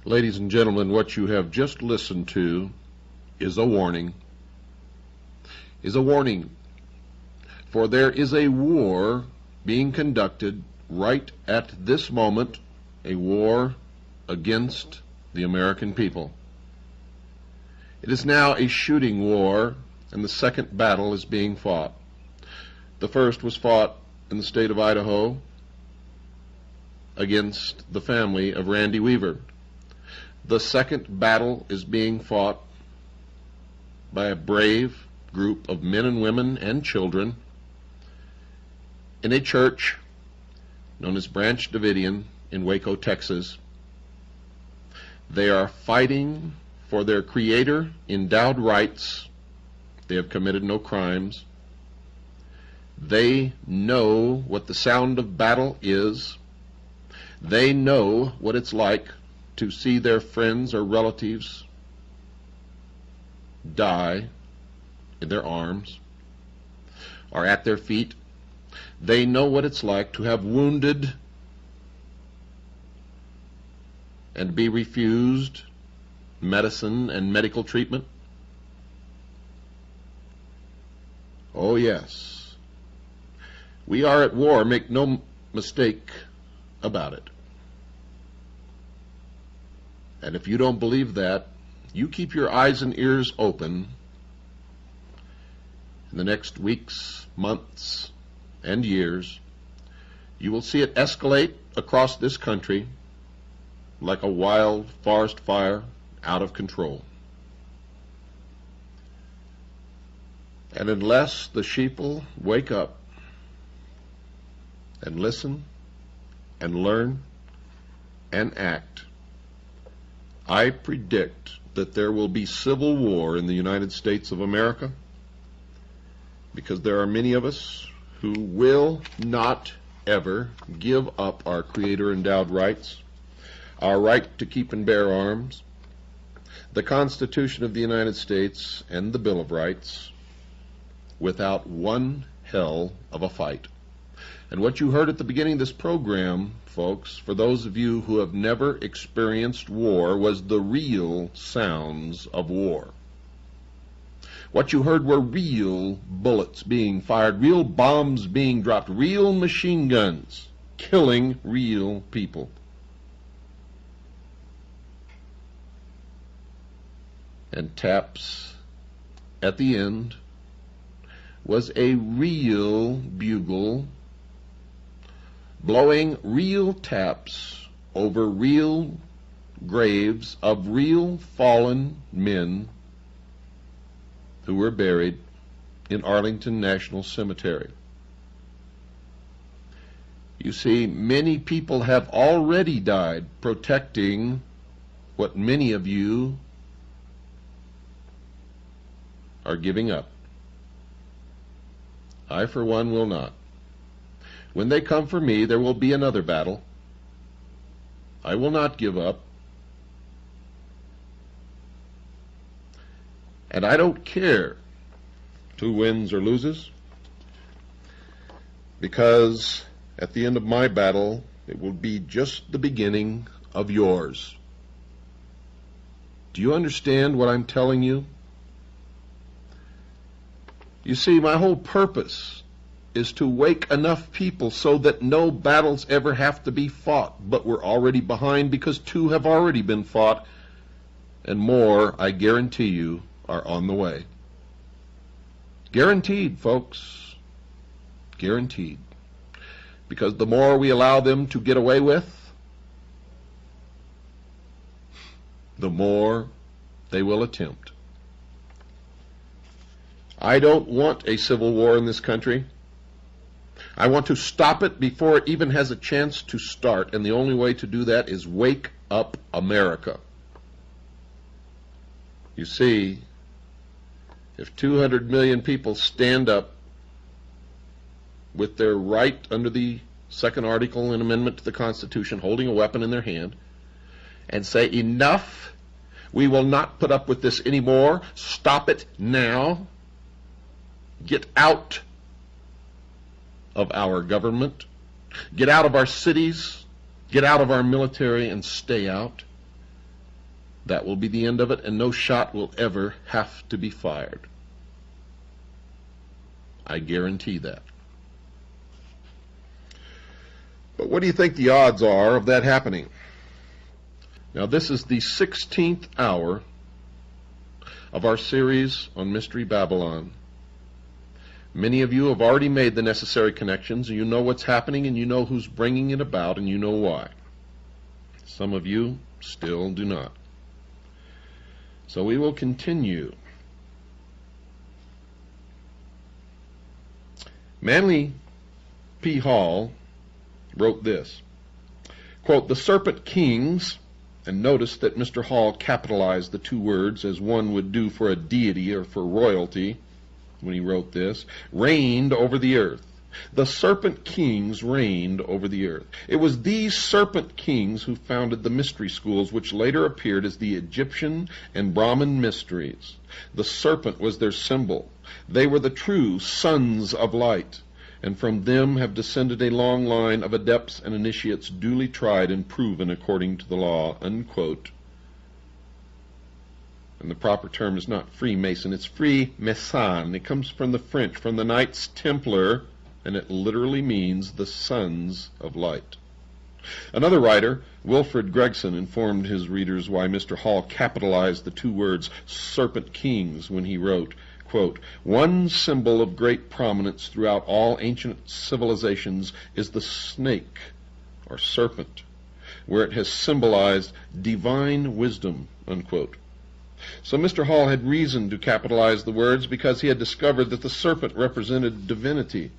Ladies and gentlemen, what you have just listened to is a warning. For there is a war being conducted right at this moment, a war against the American people. It is now a shooting war, and the second battle is being fought. The first was fought in the state of Idaho against the family of Randy Weaver. The second battle is being fought by a brave group of men and women and children in a church known as Branch Davidian in Waco, Texas. They are fighting for their Creator-endowed rights. They have committed no crimes. They know what the sound of battle is. They know what it's like to see their friends or relatives die in their arms or at their feet. They know what it's like to have wounded and be refused medicine and medical treatment. Oh yes, we are at war, make no mistake about it. And if you don't believe that, you keep your eyes and ears open in the next weeks, months, and years. You will see it escalate across this country like a wild forest fire, out of control. And unless the sheeple wake up and listen and learn and act, I predict that there will be civil war in the United States of America, because there are many of us who will not ever give up our Creator-endowed rights, our right to keep and bear arms, the Constitution of the United States, and the Bill of Rights, without one hell of a fight. And what you heard at the beginning of this program, folks, for those of you who have never experienced war, was the real sounds of war. What you heard were real bullets being fired, real bombs being dropped, real machine guns killing real people. And taps at the end was a real bugle blowing real taps over real graves of real fallen men who were buried in Arlington National Cemetery. You see, many people have already died protecting what many of you are giving up. I, for one, will not. When they come for me, there will be another battle. I will not give up. And I don't care who wins or loses, because at the end of my battle, it will be just the beginning of yours. Do you understand what I'm telling you? You see, my whole purpose is to wake enough people so that no battles ever have to be fought. But we're already behind, because 2 have already been fought, and more, I guarantee you, are on the way. Guaranteed, folks. Guaranteed. Because the more we allow them to get away with, the more they will attempt. I don't want a civil war in this country. I want to stop it before it even has a chance to start, and the only way to do that is wake up America. You see, if 200 million people stand up with their right under the second article and amendment to the Constitution, holding a weapon in their hand, and say, enough, we will not put up with this anymore, stop it now, get out of our government, get out of our cities, get out of our military, and stay out, That will be the end of it, and no shot will ever have to be fired. I guarantee that. But what do you think the odds are of that happening? Now, this is the 16th hour of our series on Mystery Babylon. Many of you have already made the necessary connections, and you know what's happening, and you know who's bringing it about, and you know why. Some of you still do not. So we will continue. Manly P. Hall wrote this, quote, "The serpent kings," and notice that Mr. Hall capitalized the two words as one would do for a deity or for royalty when he wrote this, "reigned over the earth." The serpent kings reigned over the earth. It was these serpent kings who founded the mystery schools, which later appeared as the Egyptian and Brahmin mysteries. The serpent was their symbol. They were the true sons of light, and from them have descended a long line of adepts and initiates duly tried and proven according to the law, unquote. And the proper term is not Freemason, it's Freemason. It comes from the French, from the Knights Templar, and it literally means the sons of light. Another writer, Wilfred Gregson, informed his readers why Mr. Hall capitalized the two words serpent kings when he wrote, quote, "One symbol of great prominence throughout all ancient civilizations is the snake, or serpent, where it has symbolized divine wisdom," unquote. So Mr. Hall had reason to capitalize the words because he had discovered that the serpent represented divinity.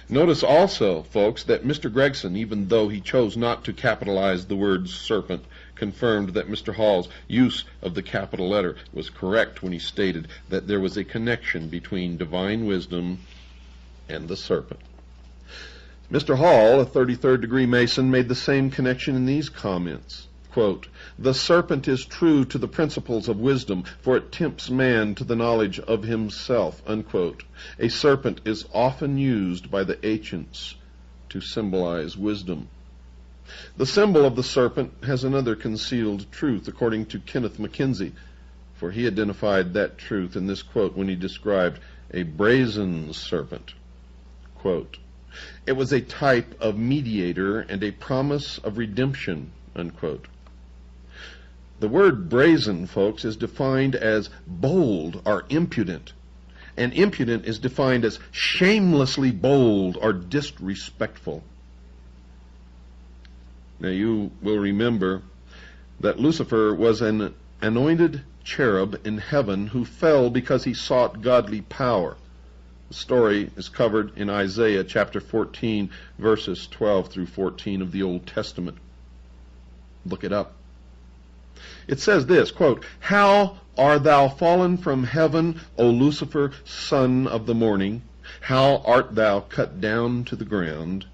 Notice also, folks, that Mr. Gregson, even though he chose not to capitalize the word serpent, confirmed that Mr. Hall's use of the capital letter was correct when he stated that there was a connection between divine wisdom and the serpent. Mr. Hall, a 33rd degree Mason, made the same connection in these comments. Quote, "The serpent is true to the principles of wisdom, for it tempts man to the knowledge of himself," unquote. A serpent is often used by the ancients to symbolize wisdom. The symbol of the serpent has another concealed truth, according to Kenneth Mackenzie, for he identified that truth in this quote when he described a brazen serpent. Quote, "It was a type of mediator and a promise of redemption," unquote. The word brazen, folks, is defined as bold or impudent, and impudent is defined as shamelessly bold or disrespectful. Now you will remember that Lucifer was an anointed cherub in heaven who fell because he sought godly power. The story is covered in Isaiah chapter 14, verses 12 through 14 of the Old Testament. Look it up. It says this, quote, "How art thou fallen from heaven, O Lucifer, son of the morning? How art thou cut down to the ground?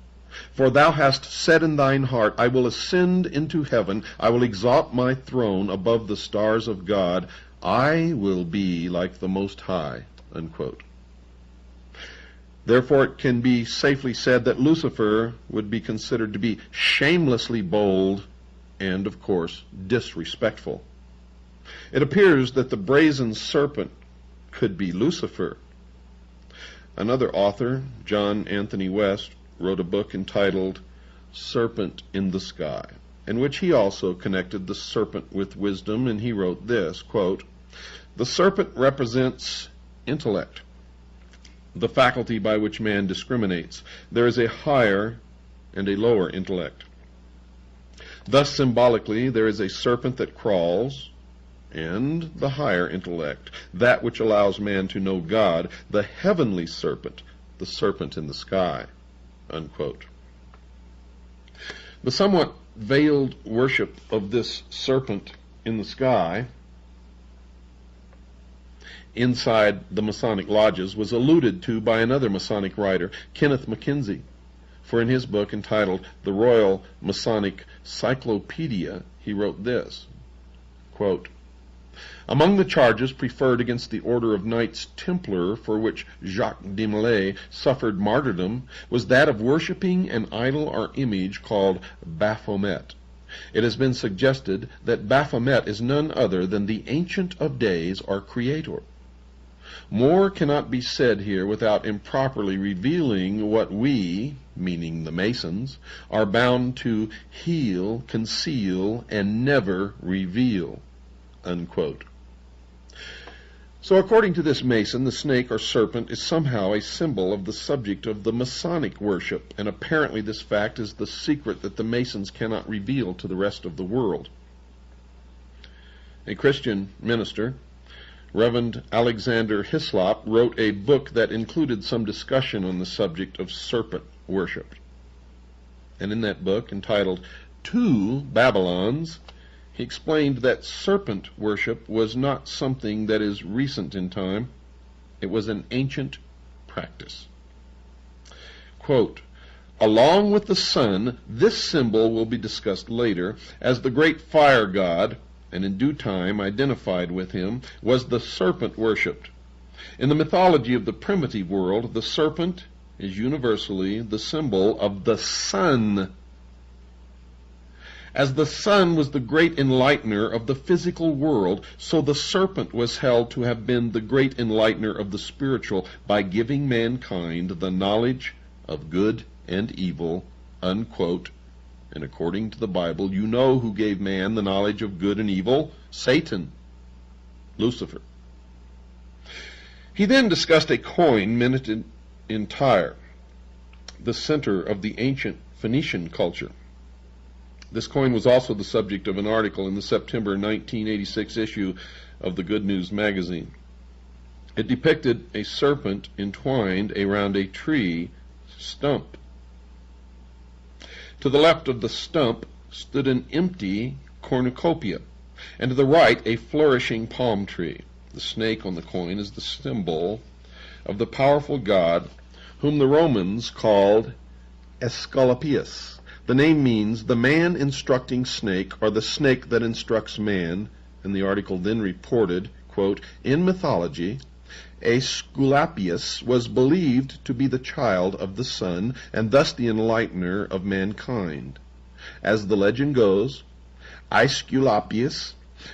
For thou hast said in thine heart, I will ascend into heaven, I will exalt my throne above the stars of God, I will be like the Most High," unquote. Therefore it can be safely said that Lucifer would be considered to be shamelessly bold and, of course, disrespectful. It appears that the brazen serpent could be Lucifer. Another author, John Anthony West, wrote a book entitled Serpent in the Sky, in which he also connected the serpent with wisdom, and he wrote this, quote, "The serpent represents intellect, the faculty by which man discriminates. There is a higher and a lower intellect. Thus, symbolically, there is a serpent that crawls, and the higher intellect, that which allows man to know God, the heavenly serpent, the serpent in the sky," unquote. The somewhat veiled worship of this serpent in the sky inside the Masonic lodges was alluded to by another Masonic writer, Kenneth Mackenzie. For in his book entitled The Royal Masonic Cyclopedia, he wrote this, quote, "Among the charges preferred against the order of Knights Templar, for which Jacques de Molay suffered martyrdom, was that of worshipping an idol or image called Baphomet. it has been suggested that Baphomet is none other than the Ancient of Days, or Creator. More cannot be said here without improperly revealing what we, meaning the Masons, are bound to heal, conceal, and never reveal." Unquote. So according to this Mason, the snake or serpent is somehow a symbol of the subject of the Masonic worship, and apparently this fact is the secret that the Masons cannot reveal to the rest of the world. A Christian minister, Reverend Alexander Hislop, wrote a book that included some discussion on the subject of serpent worship. And in that book, entitled "Two Babylons," he explained that serpent worship was not something that is recent in time. It was an ancient practice. Quote, "Along with the sun, this symbol will be discussed later as the great fire god, and in due time identified with him, was the serpent worshipped. In the mythology of the primitive world, the serpent is universally the symbol of the sun. As the sun was the great enlightener of the physical world, so the serpent was held to have been the great enlightener of the spiritual by giving mankind the knowledge of good and evil." Unquote. And according to the Bible, you know who gave man the knowledge of good and evil? Satan, Lucifer. He then discussed a coin minted in Tyre, the center of the ancient Phoenician culture. This coin was also the subject of an article in the September 1986 issue of the Good News magazine. It depicted a serpent entwined around a tree stump. To the left of the stump stood an empty cornucopia, and to the right a flourishing palm tree. The snake on the coin is the symbol of the powerful god whom the Romans called Esculapius. The name means the man instructing snake, or the snake that instructs man, and the article then reported, quote, "In mythology, Aesculapius was believed to be the child of the sun, and thus the enlightener of mankind. As the legend goes, Aesculapius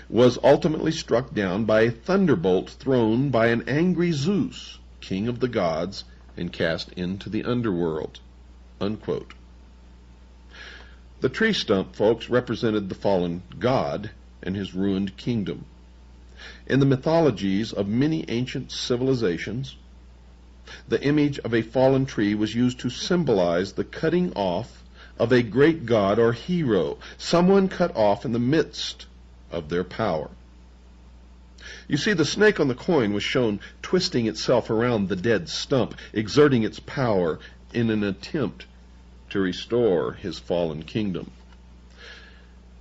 was ultimately struck down by a thunderbolt thrown by an angry Zeus, king of the gods, and cast into the underworld." Unquote. The tree stump, folks, represented the fallen god and his ruined kingdom. In the mythologies of many ancient civilizations, the image of a fallen tree was used to symbolize the cutting off of a great god or hero, someone cut off in the midst of their power. You see, the snake on the coin was shown twisting itself around the dead stump, exerting its power in an attempt to restore his fallen kingdom.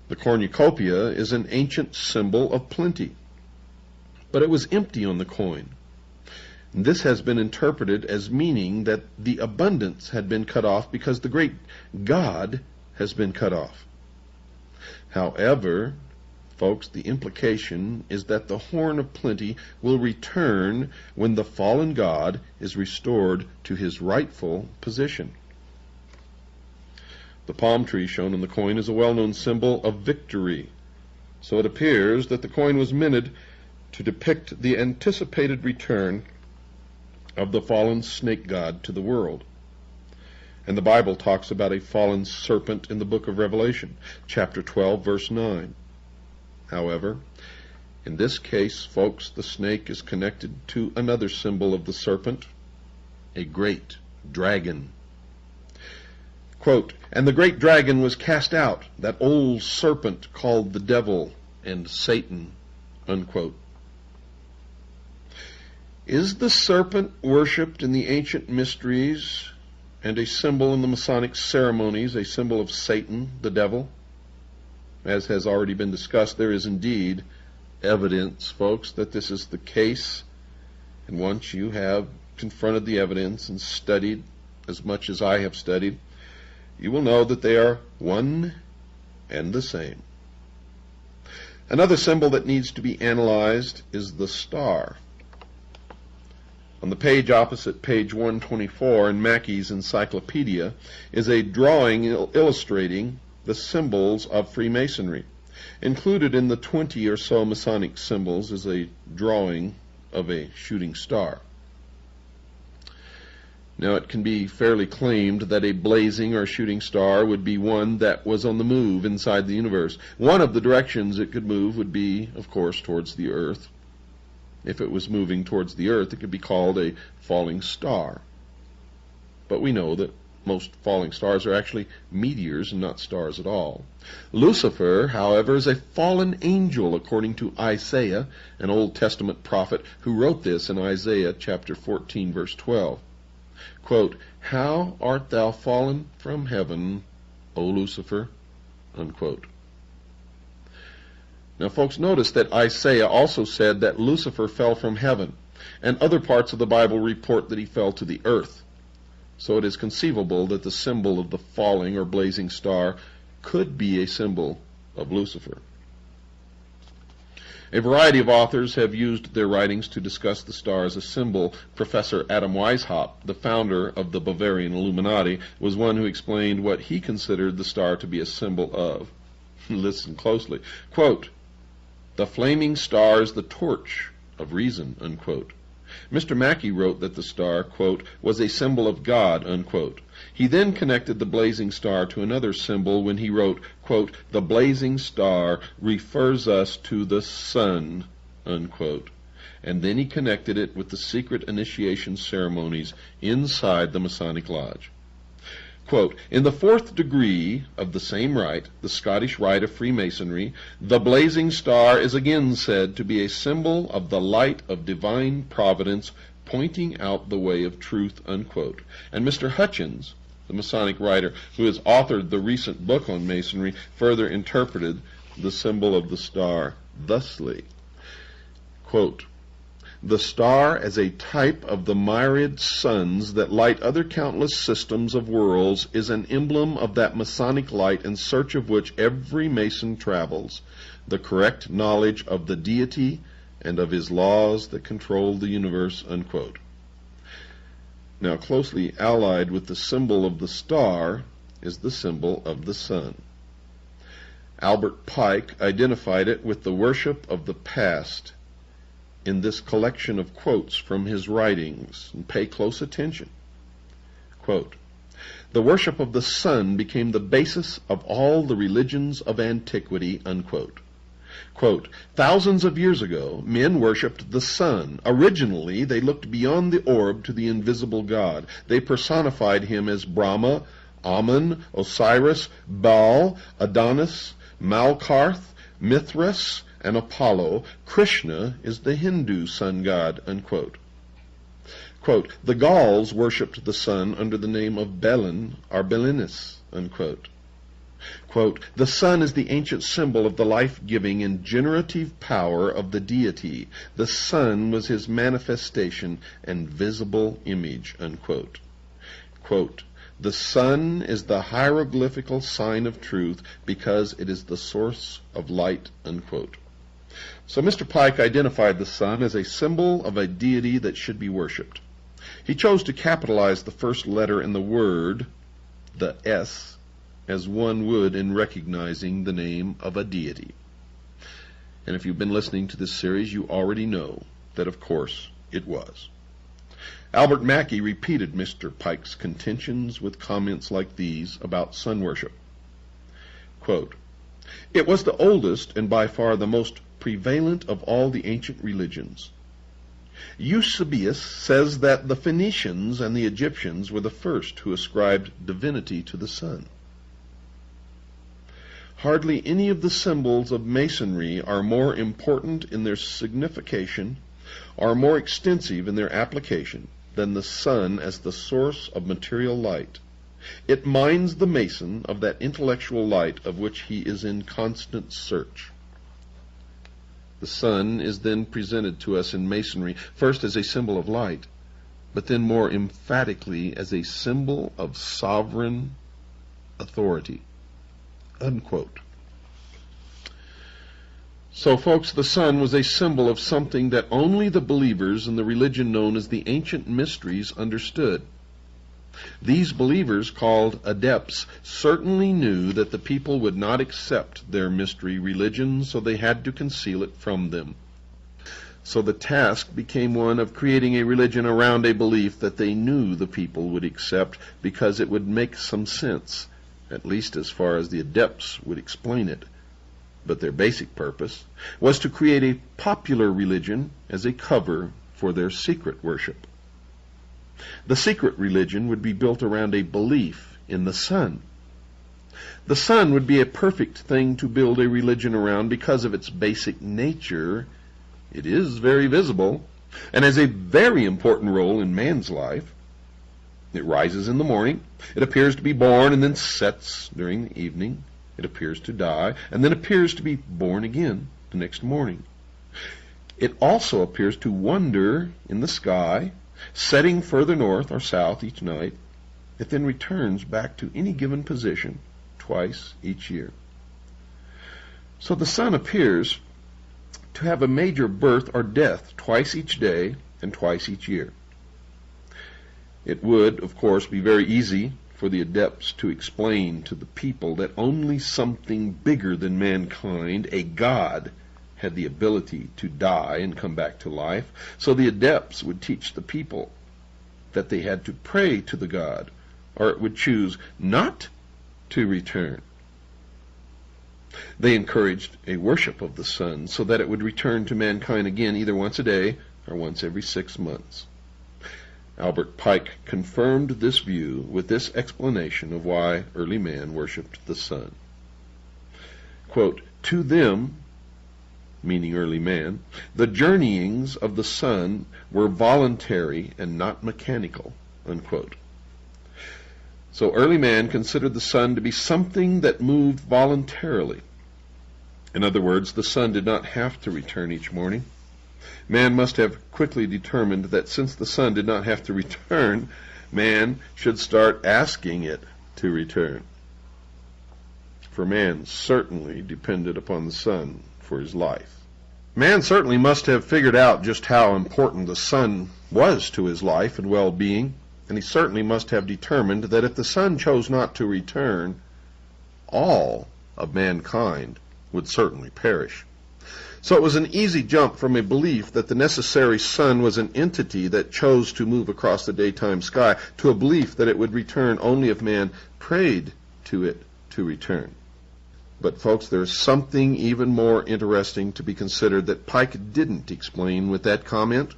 The cornucopia is an ancient symbol of plenty, but it was empty on the coin. This has been interpreted as meaning that the abundance had been cut off because the great God has been cut off. However, folks, the implication is that the horn of plenty will return when the fallen God is restored to his rightful position. The palm tree shown on the coin is a well-known symbol of victory, so it appears that the coin was minted to depict the anticipated return of the fallen snake god to the world. And the Bible talks about a fallen serpent in the book of Revelation, chapter 12, verse 9. However, in this case, folks, the snake is connected to another symbol of the serpent, a great dragon. Quote, "And the great dragon was cast out, that old serpent called the devil and Satan." Unquote. Is the serpent worshipped in the ancient mysteries and a symbol in the Masonic ceremonies, a symbol of Satan, the devil? As has already been discussed, there is indeed evidence, folks, that this is the case. And once you have confronted the evidence and studied as much as I have studied, you will know that they are one and the same. Another symbol that needs to be analyzed is the star. On the page opposite page 124 in Mackey's encyclopedia is a drawing illustrating the symbols of Freemasonry. Included in the 20 or so Masonic symbols is a drawing of a shooting star. Now, it can be fairly claimed that a blazing or shooting star would be one that was on the move inside the universe. One of the directions it could move would be, of course, towards the Earth. If it was moving towards the Earth, it could be called a falling star. But we know that most falling stars are actually meteors and not stars at all. Lucifer, however, is a fallen angel, according to Isaiah, an Old Testament prophet who wrote this in Isaiah chapter 14, verse 12. Quote, "How art thou fallen from heaven, O Lucifer?" Unquote. Now, folks, notice that Isaiah also said that Lucifer fell from heaven, and other parts of the Bible report that he fell to the earth. So it is conceivable that the symbol of the falling or blazing star could be a symbol of Lucifer. A variety of authors have used their writings to discuss the star as a symbol. Professor Adam Weishaupt, the founder of the Bavarian Illuminati, was one who explained what he considered the star to be a symbol of. Listen closely. Quote, "The flaming star is the torch of reason," unquote. Mr. Mackey wrote that the star, quote, "was a symbol of God," unquote. He then connected the blazing star to another symbol when he wrote, quote, "The blazing star refers us to the sun," unquote. And then he connected it with the secret initiation ceremonies inside the Masonic Lodge. Quote, "In the 4th degree of the same rite, the Scottish rite of Freemasonry, the blazing star is again said to be a symbol of the light of divine providence pointing out the way of truth," unquote. And Mr. Hutchins, the Masonic writer who has authored the recent book on Masonry, further interpreted the symbol of the star thusly. Quote, "The star as a type of the myriad suns that light other countless systems of worlds is an emblem of that Masonic light in search of which every Mason travels, the correct knowledge of the deity and of his laws that control the universe," unquote. Now, closely allied with the symbol of the star is the symbol of the sun. Albert Pike identified it with the worship of the past in this collection of quotes from his writings, and pay close attention. Quote, "The worship of the sun became the basis of all the religions of antiquity," unquote. Quote, "Thousands of years ago, men worshipped the sun. Originally, they looked beyond the orb to the invisible God. They personified him as Brahma, Amun, Osiris, Baal, Adonis, Malkarth, Mithras, and Apollo. Krishna is the Hindu sun god," unquote. Quote, "The Gauls worshipped the sun under the name of Belin or Belinus," unquote. Quote, "The sun is the ancient symbol of the life-giving and generative power of the deity. The sun was his manifestation and visible image," unquote. Quote, "The sun is the hieroglyphical sign of truth because it is the source of light," unquote. So Mr. Pike identified the sun as a symbol of a deity that should be worshipped. He chose to capitalize the first letter in the word, the S, as one would in recognizing the name of a deity. And if you've been listening to this series, you already know that, of course, it was. Albert Mackey repeated Mr. Pike's contentions with comments like these about sun worship. Quote, "It was the oldest and by far the most prevalent of all the ancient religions. Eusebius says that the Phoenicians and the Egyptians were the first who ascribed divinity to the sun. Hardly any of the symbols of Masonry are more important in their signification or more extensive in their application than the sun as the source of material light. It minds the Mason of that intellectual light of which he is in constant search." The sun is then presented to us in Masonry first as a symbol of light, but then more emphatically as a symbol of sovereign authority. Unquote. So, folks, the sun was a symbol of something that only the believers in the religion known as the ancient mysteries understood. These believers, called adepts, certainly knew that the people would not accept their mystery religion, so they had to conceal it from them. So the task became one of creating a religion around a belief that they knew the people would accept because it would make some sense, at least as far as the adepts would explain it. But their basic purpose was to create a popular religion as a cover for their secret worship. The secret religion would be built around a belief in the sun. The sun would be a perfect thing to build a religion around because of its basic nature. It is very visible and has a very important role in man's life. It rises in the morning, it appears to be born and then sets during the evening. It appears to die and then appears to be born again the next morning. It also appears to wander in the sky, setting further north or south each night. It then returns back to any given position twice each year. So the sun appears to have a major birth or death twice each day and twice each year. It would, of course, be very easy for the adepts to explain to the people that only something bigger than mankind, a god, had the ability to die and come back to life. So the adepts would teach the people that they had to pray to the god, or it would choose not to return. They encouraged a worship of the sun so that it would return to mankind again either once a day or once every 6 months. Albert Pike confirmed this view with this explanation of why early man worshipped the sun. Quote, "To them," meaning early man, "the journeyings of the sun were voluntary and not mechanical." Unquote. So early man considered the sun to be something that moved voluntarily. In other words, the sun did not have to return each morning. Man must have quickly determined that since the sun did not have to return, man should start asking it to return. For man certainly depended upon the sun for his life. Man certainly must have figured out just how important the sun was to his life and well-being, and he certainly must have determined that if the sun chose not to return, all of mankind would certainly perish. So it was an easy jump from a belief that the necessary sun was an entity that chose to move across the daytime sky to a belief that it would return only if man prayed to it to return. But folks, there's something even more interesting to be considered that Pike didn't explain with that comment.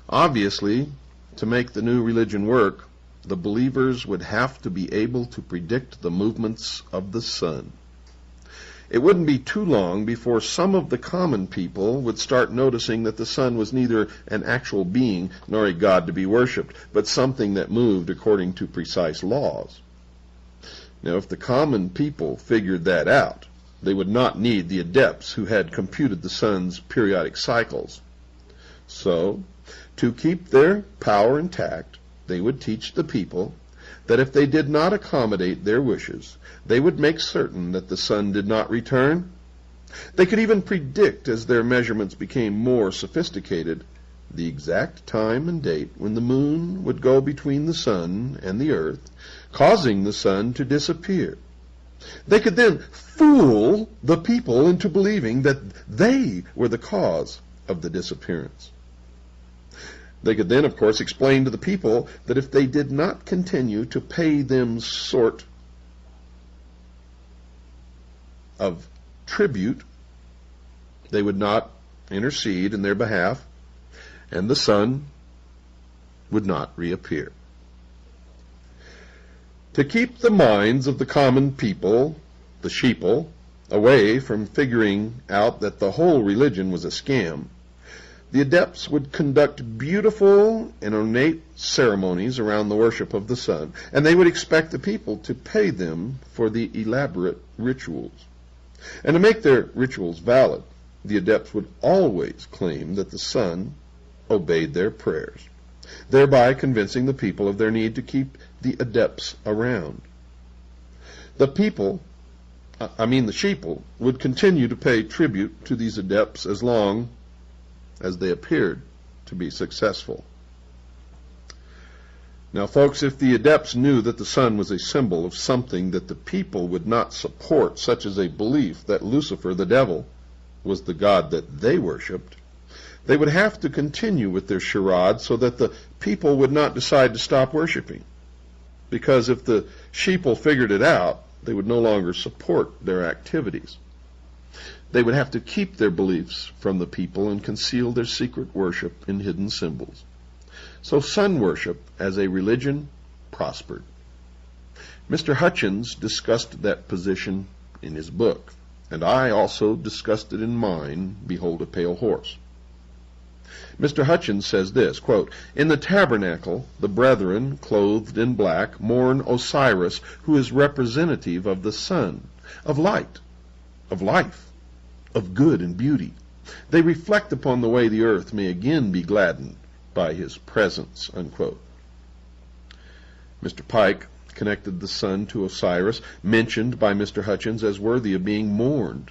Obviously, to make the new religion work, the believers would have to be able to predict the movements of the sun. It wouldn't be too long before some of the common people would start noticing that the sun was neither an actual being nor a god to be worshipped, but something that moved according to precise laws. Now, if the common people figured that out, they would not need the adepts who had computed the sun's periodic cycles. So, to keep their power intact, they would teach the people that if they did not accommodate their wishes, they would make certain that the sun did not return. They could even predict, as their measurements became more sophisticated, the exact time and date when the moon would go between the sun and the earth, causing the sun to disappear. They could then fool the people into believing that they were the cause of the disappearance. They could then, of course, explain to the people that if they did not continue to pay them sort of tribute, they would not intercede in their behalf, and the sun would not reappear. To keep the minds of the common people, the sheeple, away from figuring out that the whole religion was a scam, the adepts would conduct beautiful and ornate ceremonies around the worship of the sun, and they would expect the people to pay them for the elaborate rituals. And to make their rituals valid, the adepts would always claim that the sun obeyed their prayers, thereby convincing the people of their need to keep the adepts around. The sheeple, would continue to pay tribute to these adepts as long as they appeared to be successful. Now, folks, if the adepts knew that the sun was a symbol of something that the people would not support, such as a belief that Lucifer, the devil, was the god that they worshipped, they would have to continue with their charade so that the people would not decide to stop worshiping. Because if the sheeple figured it out, they would no longer support their activities. They would have to keep their beliefs from the people and conceal their secret worship in hidden symbols. So sun worship as a religion prospered. Mr. Hutchins discussed that position in his book, and I also discussed it in mine, Behold a Pale Horse. Mr. Hutchins says this, quote, "In the tabernacle, the brethren, clothed in black, mourn Osiris, who is representative of the sun, of light, of life, of good and beauty. They reflect upon the way the earth may again be gladdened by his presence," unquote. Mr. Pike connected the sun to Osiris, mentioned by Mr. Hutchins as worthy of being mourned.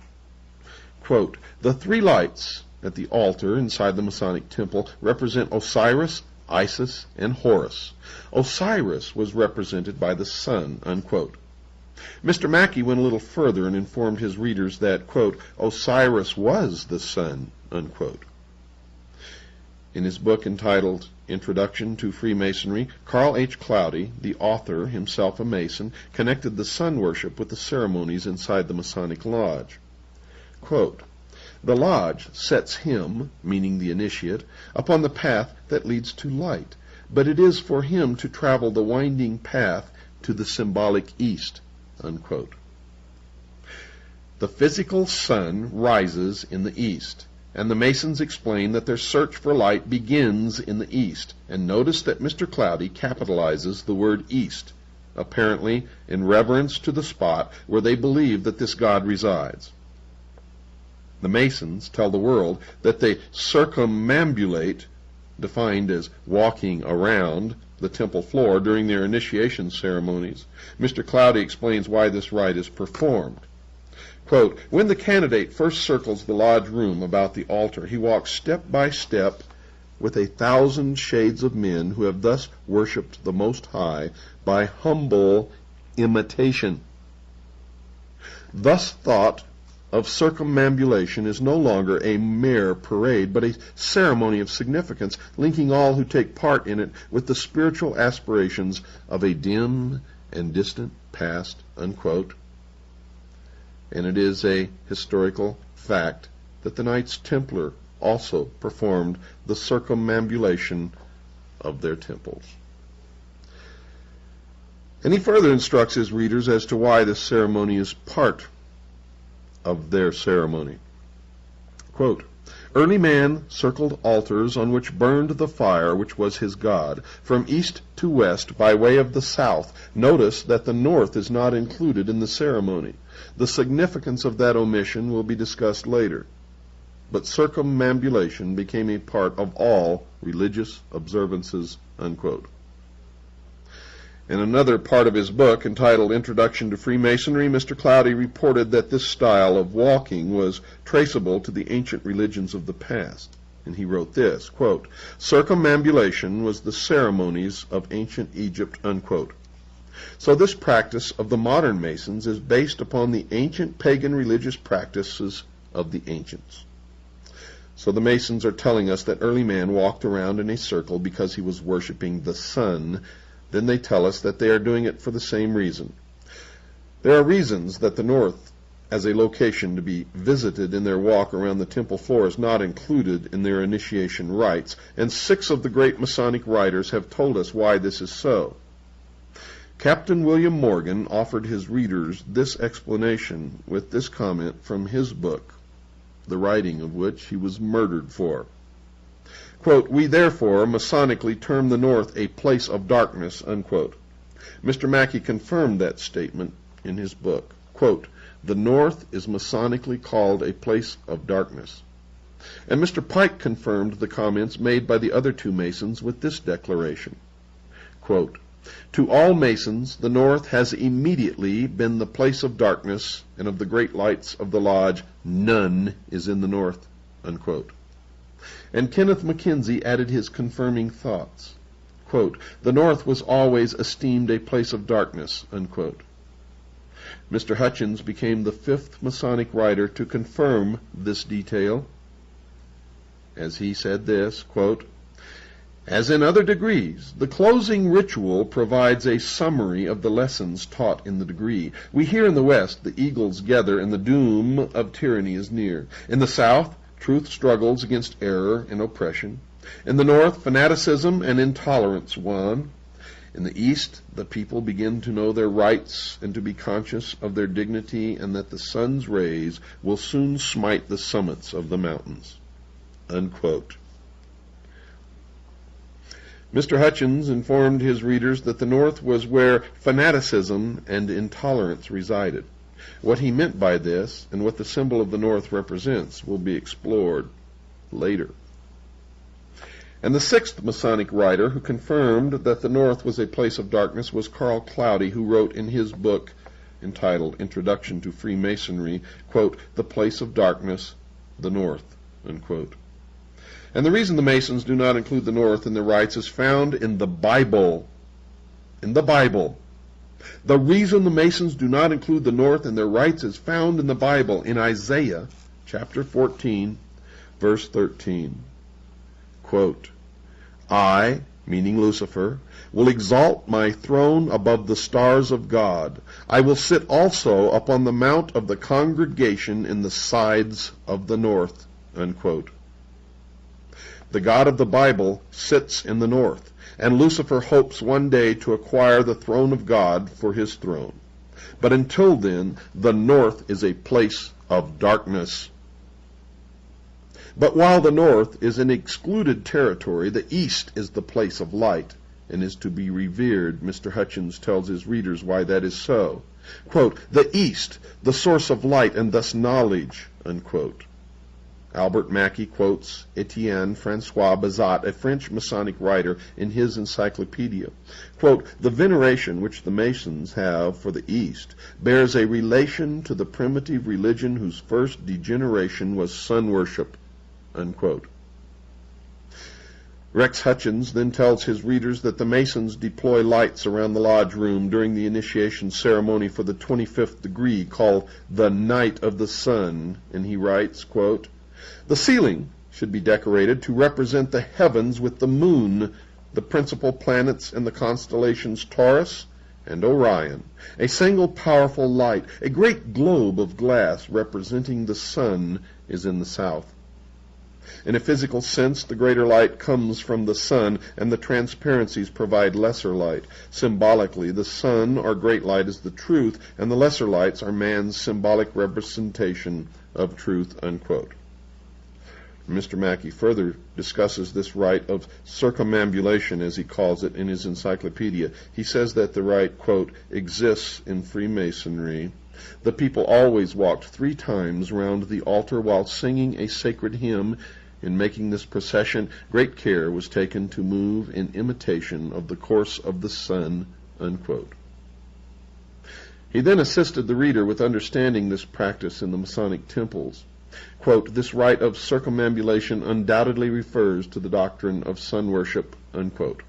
Quote, "The three lights at the altar inside the Masonic temple represent Osiris, Isis, and Horus. Osiris was represented by the sun," unquote. Mr. Mackey went a little further and informed his readers that, quote, "Osiris was the sun," unquote. In his book entitled Introduction to Freemasonry, Carl H. Cloudy, the author, himself a Mason, connected the sun worship with the ceremonies inside the Masonic Lodge. Quote, "The lodge sets him," meaning the initiate, "upon the path that leads to light, but it is for him to travel the winding path to the symbolic east," unquote. The physical sun rises in the east, and the Masons explain that their search for light begins in the east. And notice that Mr. Cloudy capitalizes the word east, apparently in reverence to the spot where they believe that this god resides. The Masons tell the world that they circumambulate, defined as walking around, the temple floor during their initiation ceremonies. Mr. Cloudy explains why this rite is performed. Quote, "When the candidate first circles the lodge room about the altar, he walks step by step with 1,000 shades of men who have thus worshipped the Most High by humble imitation. Thus thought of circumambulation is no longer a mere parade, but a ceremony of significance, linking all who take part in it with the spiritual aspirations of a dim and distant past," unquote. And it is a historical fact that the Knights Templar also performed the circumambulation of their temples. And he further instructs his readers as to why this ceremony is part of their ceremony. Quote, "Early man circled altars on which burned the fire which was his god, from east to west by way of the south. Notice that the north is not included in the ceremony. The significance of that omission will be discussed later. But circumambulation became a part of all religious observances," unquote. In another part of his book, entitled Introduction to Freemasonry, Mr. Cloudy reported that this style of walking was traceable to the ancient religions of the past. And he wrote this, quote, "Circumambulation was the ceremonies of ancient Egypt," unquote. So this practice of the modern Masons is based upon the ancient pagan religious practices of the ancients. So the Masons are telling us that early man walked around in a circle because he was worshiping the sun. Then they tell us that they are doing it for the same reason. There are reasons that the north as a location to be visited in their walk around the temple floor is not included in their initiation rites, and 6 of the great Masonic writers have told us why this is so. Captain William Morgan offered his readers this explanation with this comment from his book, the writing of which he was murdered for. Quote, "We therefore Masonically term the north a place of darkness," unquote. Mr. Mackey confirmed that statement in his book. Quote, "The north is Masonically called a place of darkness." And Mr. Pike confirmed the comments made by the other 2 Masons with this declaration. Quote, "To all Masons, the north has immediately been the place of darkness, and of the great lights of the lodge, none is in the north," unquote. And Kenneth Mackenzie added his confirming thoughts. quote, "The North was always esteemed a place of darkness," unquote. Mr. Hutchins became the fifth Masonic writer to confirm this detail, as he said this, quote, "As in other degrees, the closing ritual provides a summary of the lessons taught in the degree. We hear in the West the eagles gather and the doom of tyranny is near. In the South, truth struggles against error and oppression. In the North, fanaticism and intolerance won. In the East, the people begin to know their rights and to be conscious of their dignity and that the sun's rays will soon smite the summits of the mountains." Unquote. Mr. Hutchins informed his readers that the North was where fanaticism and intolerance resided. What he meant by this and what the symbol of the North represents will be explored later. And the sixth Masonic writer who confirmed that the North was a place of darkness was Carl Cloudy, who wrote in his book entitled Introduction to Freemasonry, quote, "The place of darkness, the North," unquote. And the reason the Masons do not include the North in their rites is found in the Bible. In the Bible. The reason the Masons do not include the North in their rites is found in the Bible, in Isaiah chapter 14, verse 13. Quote, "I," meaning Lucifer, "will exalt my throne above the stars of God. I will sit also upon the mount of the congregation in the sides of the north." Unquote. The God of the Bible sits in the north, and Lucifer hopes one day to acquire the throne of God for his throne. But until then, the north is a place of darkness. But while the North is an excluded territory, the East is the place of light and is to be revered. Mr. Hutchins tells his readers why that is so. Quote, "The East, the source of light and thus knowledge," unquote. Albert Mackey quotes Etienne Francois Bazat, a French Masonic writer, in his encyclopedia. Quote, "The veneration which the Masons have for the East bears a relation to the primitive religion whose first degeneration was sun worship." Unquote. Rex Hutchins then tells his readers that the Masons deploy lights around the lodge room during the initiation ceremony for the 25th degree, called the Night of the Sun, and he writes, quote, "The ceiling should be decorated to represent the heavens with the moon, the principal planets and the constellations Taurus and Orion, a single powerful light, a great globe of glass representing the sun is in the south. In a physical sense, the greater light comes from the sun, and the transparencies provide lesser light. Symbolically, the sun or great light is the truth, and the lesser lights are man's symbolic representation of truth." Unquote. Mr. Mackey further discusses this rite of circumambulation, as he calls it, in his encyclopedia. He says that the rite, quote, "exists in Freemasonry. The people always walked 3 times round the altar while singing a sacred hymn. In making this procession, great care was taken to move in imitation of the course of the sun." Unquote. He then assisted the reader with understanding this practice in the Masonic temples. Quote, "This rite of circumambulation undoubtedly refers to the doctrine of sun worship." Unquote.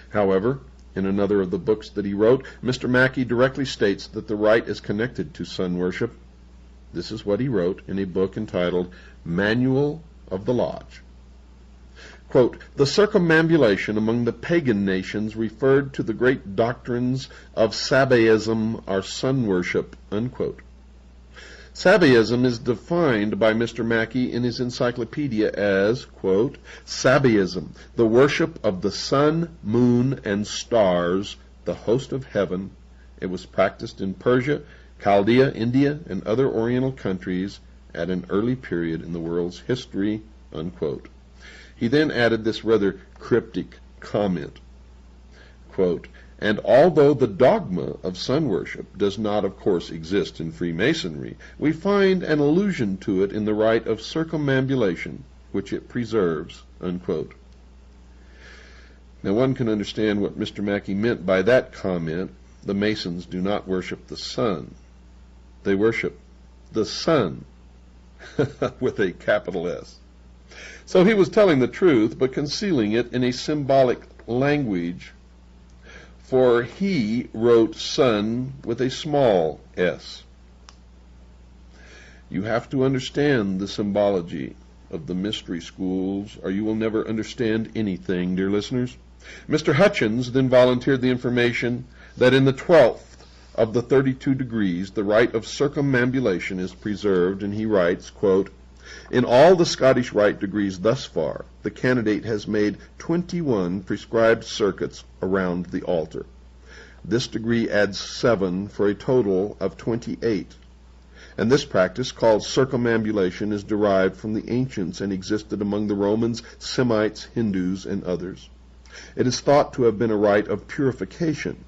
However, in another of the books that he wrote, Mr. Mackey directly states that the rite is connected to sun worship. This is what he wrote in a book entitled Manual of the Lodge. Quote, "The circumambulation among the pagan nations referred to the great doctrines of Sabaism or sun worship." Unquote. Sabaism is defined by Mr. Mackey in his encyclopedia as, quote, "Sabaism, the worship of the sun, moon, and stars, the host of heaven. It was practiced in Persia, Chaldea, India, and other Oriental countries at an early period in the world's history." Unquote. He then added this rather cryptic comment, quote, "And although the dogma of sun worship does not, of course, exist in Freemasonry, we find an allusion to it in the rite of circumambulation, which it preserves." Unquote. Now one can understand what Mr. Mackey meant by that comment. The Masons do not worship the sun. They worship the sun with a capital S. So he was telling the truth, but concealing it in a symbolic language, for he wrote son with a small s. You have to understand the symbology of the mystery schools, or you will never understand anything, dear listeners. Mr. Hutchins then volunteered the information that in the 12th of the 32 degrees, the rite of circumambulation is preserved, and he writes, quote, in all the Scottish rite degrees thus far, the candidate has made 21 prescribed circuits around the altar. This degree adds 7 for a total of 28. And this practice, called circumambulation, is derived from the ancients and existed among the Romans, Semites, Hindus, and others. It is thought to have been a rite of purification.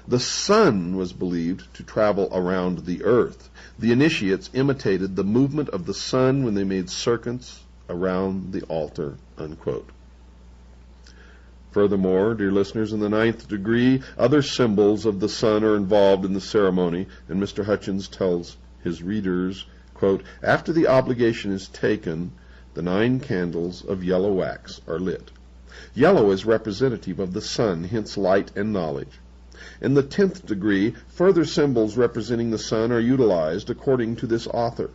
The sun was believed to travel around the earth. The initiates imitated the movement of the sun when they made circuits around the altar, unquote. Furthermore, dear listeners, in the 9th degree, other symbols of the sun are involved in the ceremony, and Mr. Hutchins tells his readers, quote, after the obligation is taken, the 9 candles of yellow wax are lit. Yellow is representative of the sun, hence light and knowledge. In the 10th degree, further symbols representing the sun are utilized according to this author.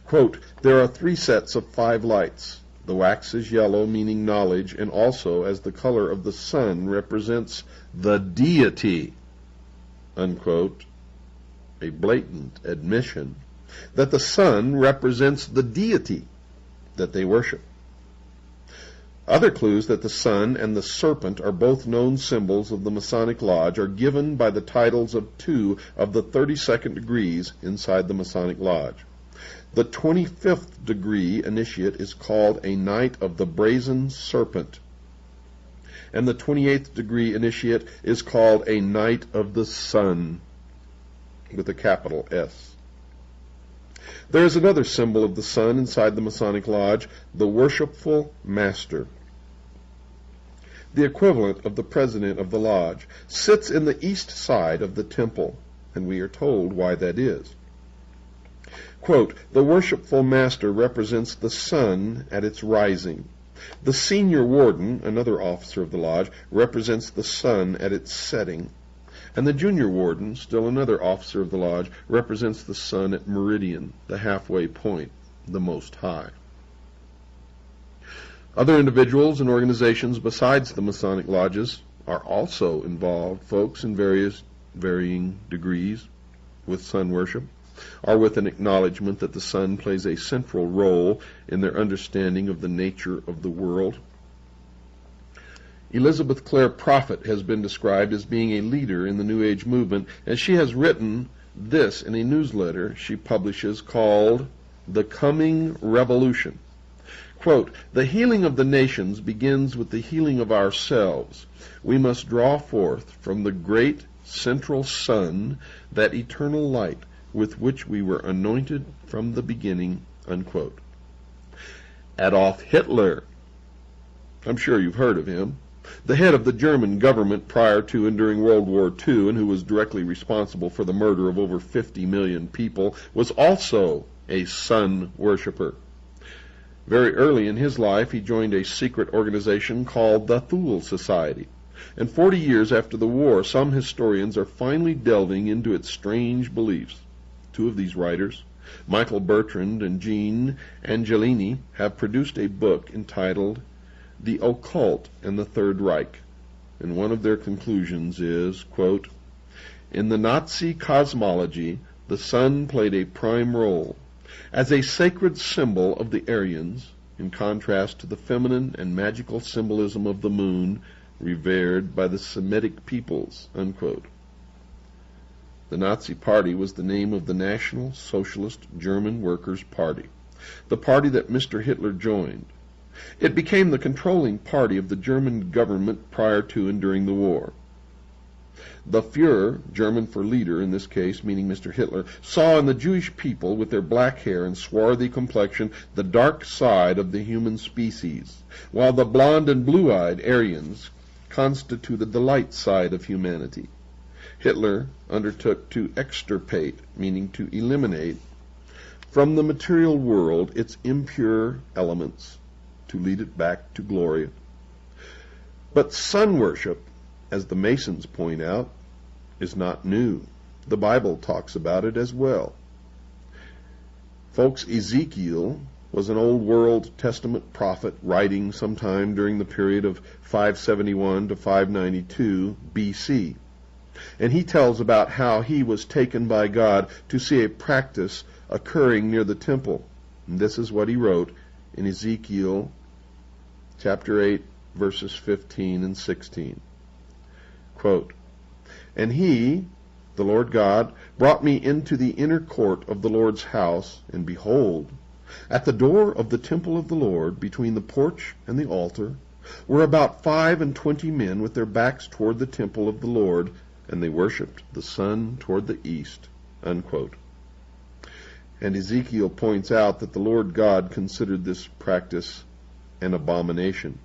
Quote, there are 3 sets of 5 lights. The wax is yellow, meaning knowledge, and also as the color of the sun represents the deity, unquote, a blatant admission that the sun represents the deity that they worship. Other clues that the sun and the serpent are both known symbols of the Masonic Lodge are given by the titles of 2 of the 32nd degrees inside the Masonic Lodge. The 25th degree initiate is called a Knight of the Brazen Serpent, and the 28th degree initiate is called a Knight of the Sun, with a capital S. There is another symbol of the sun inside the Masonic Lodge, the Worshipful Master. The equivalent of the president of the lodge sits in the east side of the temple, and we are told why that is. Quote, the Worshipful Master represents the sun at its rising. The Senior Warden, another officer of the lodge, represents the sun at its setting. And the Junior Warden, still another officer of the lodge, represents the sun at meridian, the halfway point, the Most High. Other individuals and organizations besides the Masonic lodges are also involved, folks, in varying degrees with sun worship, or with an acknowledgement that the sun plays a central role in their understanding of the nature of the world. Elizabeth Clare Prophet has been described as being a leader in the New Age movement, and she has written this in a newsletter she publishes called The Coming Revolution. Quote, the healing of the nations begins with the healing of ourselves. We must draw forth from the great central sun that eternal light with which we were anointed from the beginning, unquote. Adolf Hitler, I'm sure you've heard of him, the head of the German government prior to and during World War II, and who was directly responsible for the murder of over 50 million people, was also a sun worshiper. Very early in his life, he joined a secret organization called the Thule Society. And 40 years after the war, some historians are finally delving into its strange beliefs. 2 of these writers, Michael Bertrand and Jean Angelini, have produced a book entitled The Occult and the Third Reich. And one of their conclusions is, quote, in the Nazi cosmology, the sun played a prime role as a sacred symbol of the Aryans, in contrast to the feminine and magical symbolism of the moon revered by the Semitic peoples, unquote. The Nazi Party was the name of the National Socialist German Workers' Party, the party that Mr. Hitler joined. It became the controlling party of the German government prior to and during the war. The Führer, German for leader in this case, meaning Mr. Hitler, saw in the Jewish people with their black hair and swarthy complexion the dark side of the human species, while the blonde and blue-eyed Aryans constituted the light side of humanity. Hitler undertook to extirpate, meaning to eliminate, from the material world its impure elements, to lead it back to glory. But sun worship, as the Masons point out, is not new. The Bible talks about it as well. Folks, Ezekiel was an Old World Testament prophet writing sometime during the period of 571 to 592 BC. And he tells about how he was taken by God to see a practice occurring near the temple. And this is what he wrote in Ezekiel chapter 8, verses 15 and 16. Quote, "And he, the Lord God, brought me into the inner court of the Lord's house, and behold, at the door of the temple of the Lord, between the porch and the altar, were about 25 men with their backs toward the temple of the Lord, and they worshipped the sun toward the east." Unquote. And Ezekiel points out that the Lord God considered this practice an abomination.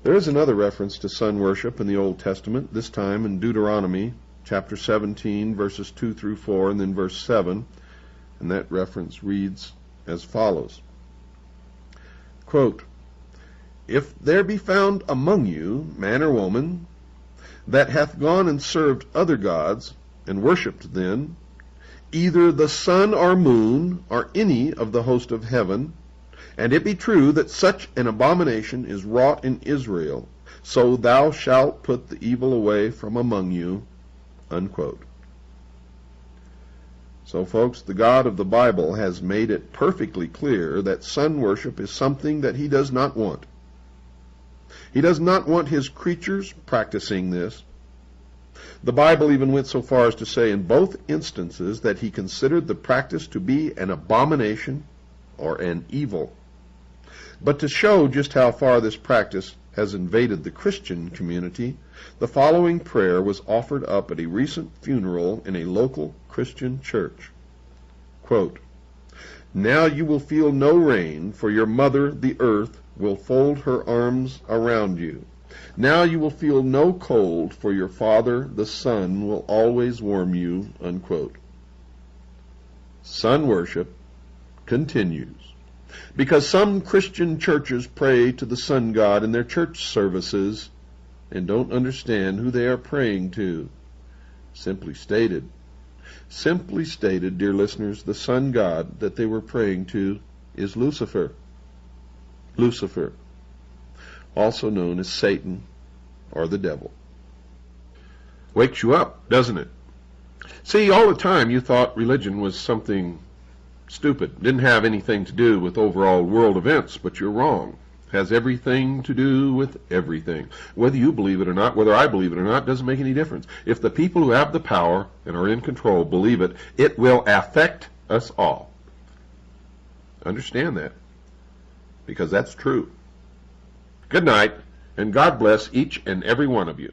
There is another reference to sun worship in the Old Testament, this time in Deuteronomy chapter 17, verses 2 through 4, and then verse 7, and that reference reads as follows. Quote, "If there be found among you man or woman that hath gone and served other gods, and worshipped them, either the sun or moon, or any of the host of heaven, and it be true that such an abomination is wrought in Israel, so thou shalt put the evil away from among you." Unquote. So, folks, the God of the Bible has made it perfectly clear that sun worship is something that he does not want. He does not want his creatures practicing this. The Bible even went so far as to say in both instances that he considered the practice to be an abomination or an evil. But to show just how far this practice has invaded the Christian community, the following prayer was offered up at a recent funeral in a local Christian church. Quote, "Now you will feel no rain, for your mother, the earth, will fold her arms around you. Now you will feel no cold, for your father, the sun, will always warm you." Unquote. Sun worship continues because some Christian churches pray to the sun god in their church services and don't understand who they are praying to. Simply stated, dear listeners, the sun god that they were praying to is Lucifer. Lucifer, also known as Satan or the devil. Wakes you up, doesn't it? See, all the time you thought religion was something stupid, didn't have anything to do with overall world events, but you're wrong. Has everything to do with everything. Whether you believe it or not, whether I believe it or not, doesn't make any difference. If the people who have the power and are in control believe it, it will affect us all. Understand that, because that's true. Good night, and God bless each and every one of you.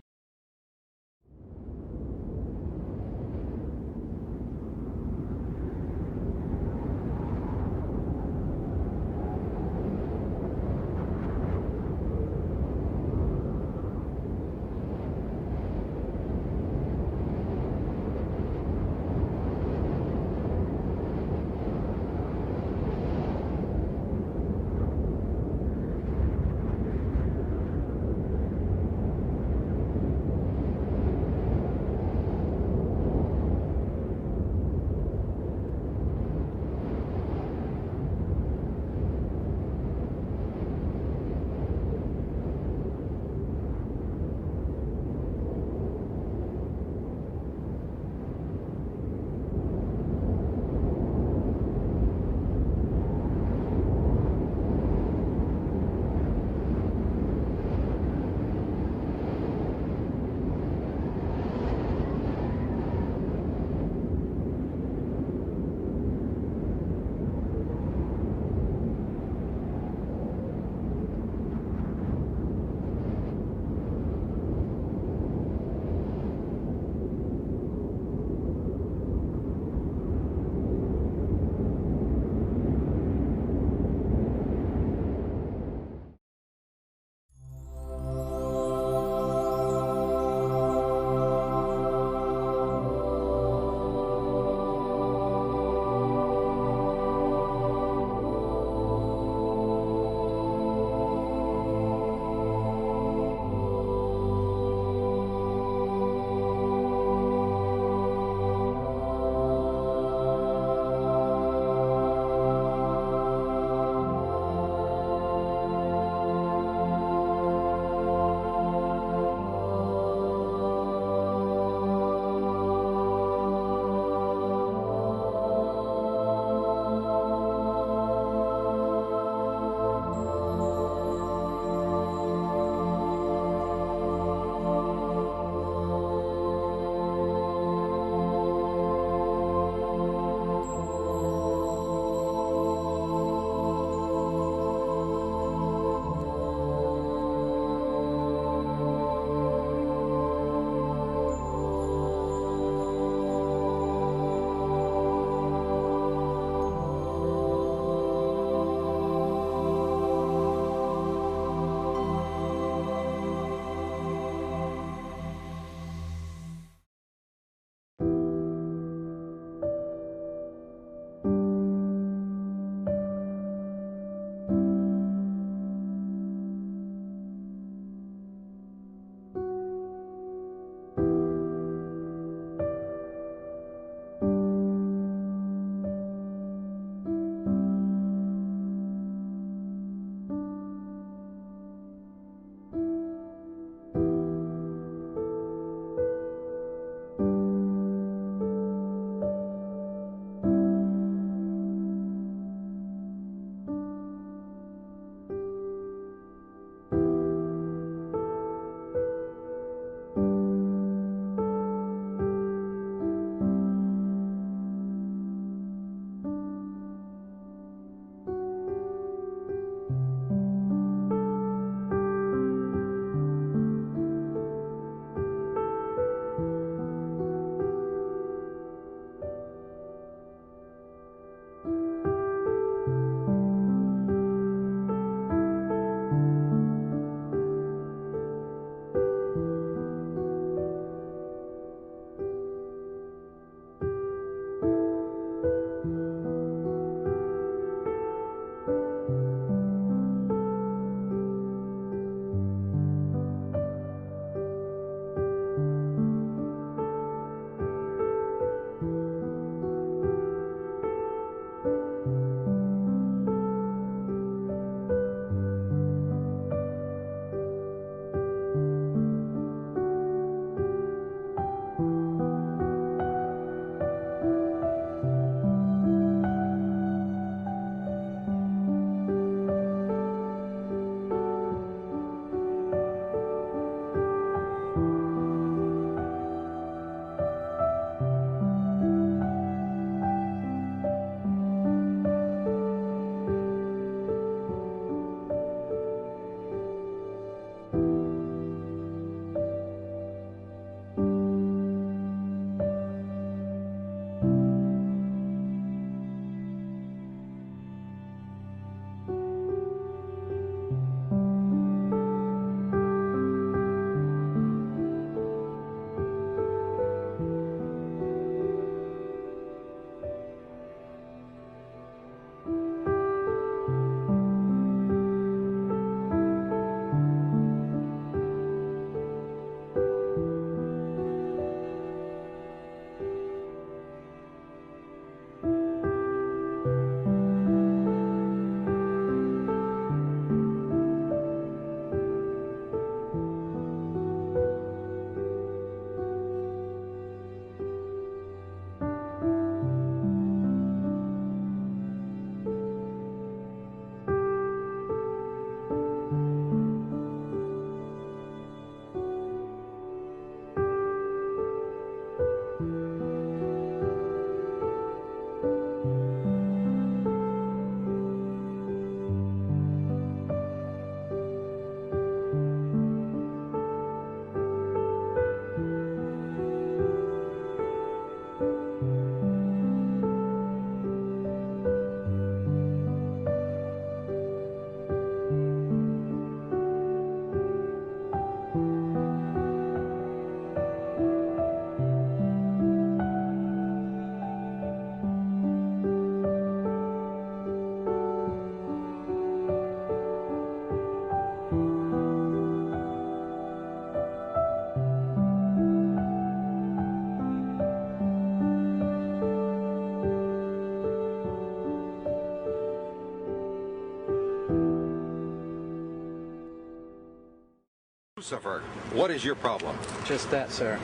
Lucifer. What is your problem? Just that, sir.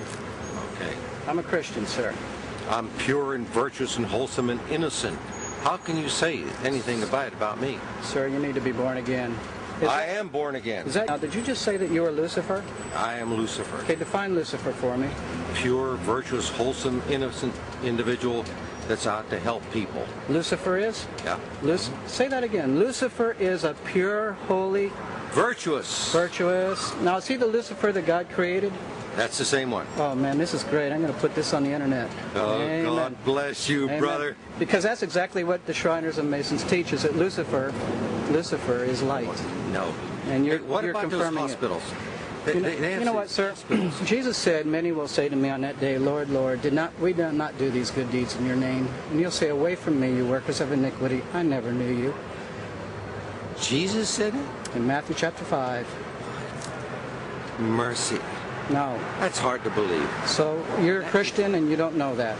Okay. I'm a Christian, sir. I'm pure and virtuous and wholesome and innocent. How can you say anything bad about me? Sir, you need to be born again. I am born again. Now, did you just say that you were Lucifer? I am Lucifer. Okay, define Lucifer for me. Pure, virtuous, wholesome, innocent individual that's out to help people. Lucifer is? Yeah. Say that again. Lucifer is a pure, holy, Virtuous. virtuous. Now, is he the Lucifer that God created? That's the same one. Oh, man, this is great. I'm going to put this on the internet. Oh, Amen. God bless you, Amen. brother. Because that's exactly what the Shriners and Masons teach, is that Lucifer is light. No. And you're, Hey, what you're about those confirming hospitals? it. You They know what, sir? Jesus said, many will say to me on that day, Lord, Lord, we did not do these good deeds in your name? And you'll say, away from me, you workers of iniquity. I never knew you. Jesus said it? In Matthew chapter 5. Mercy. No. That's hard to believe. So you're a Christian and you don't know that.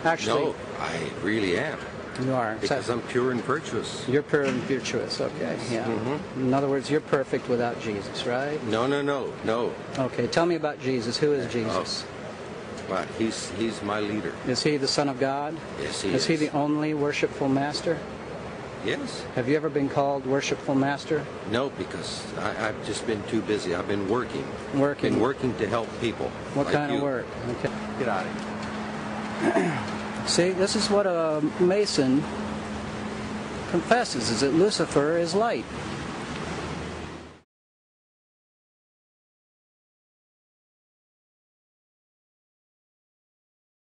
Actually, No, I really am. you are. Because I'm pure and virtuous. You're pure and virtuous, okay. Yeah. In other words, you're perfect without Jesus, right? No. Okay, tell me about Jesus. Who is Jesus? But he's my leader. Is he the Son of God? Yes, he Is he the only worshipful master? Yes. Have you ever been called worshipful master? No, because I've just been too busy. I've been working. Working. Been working to help people. What like kind of you. work? Okay. Get out of here. See, this is what a Mason confesses, is that Lucifer is light.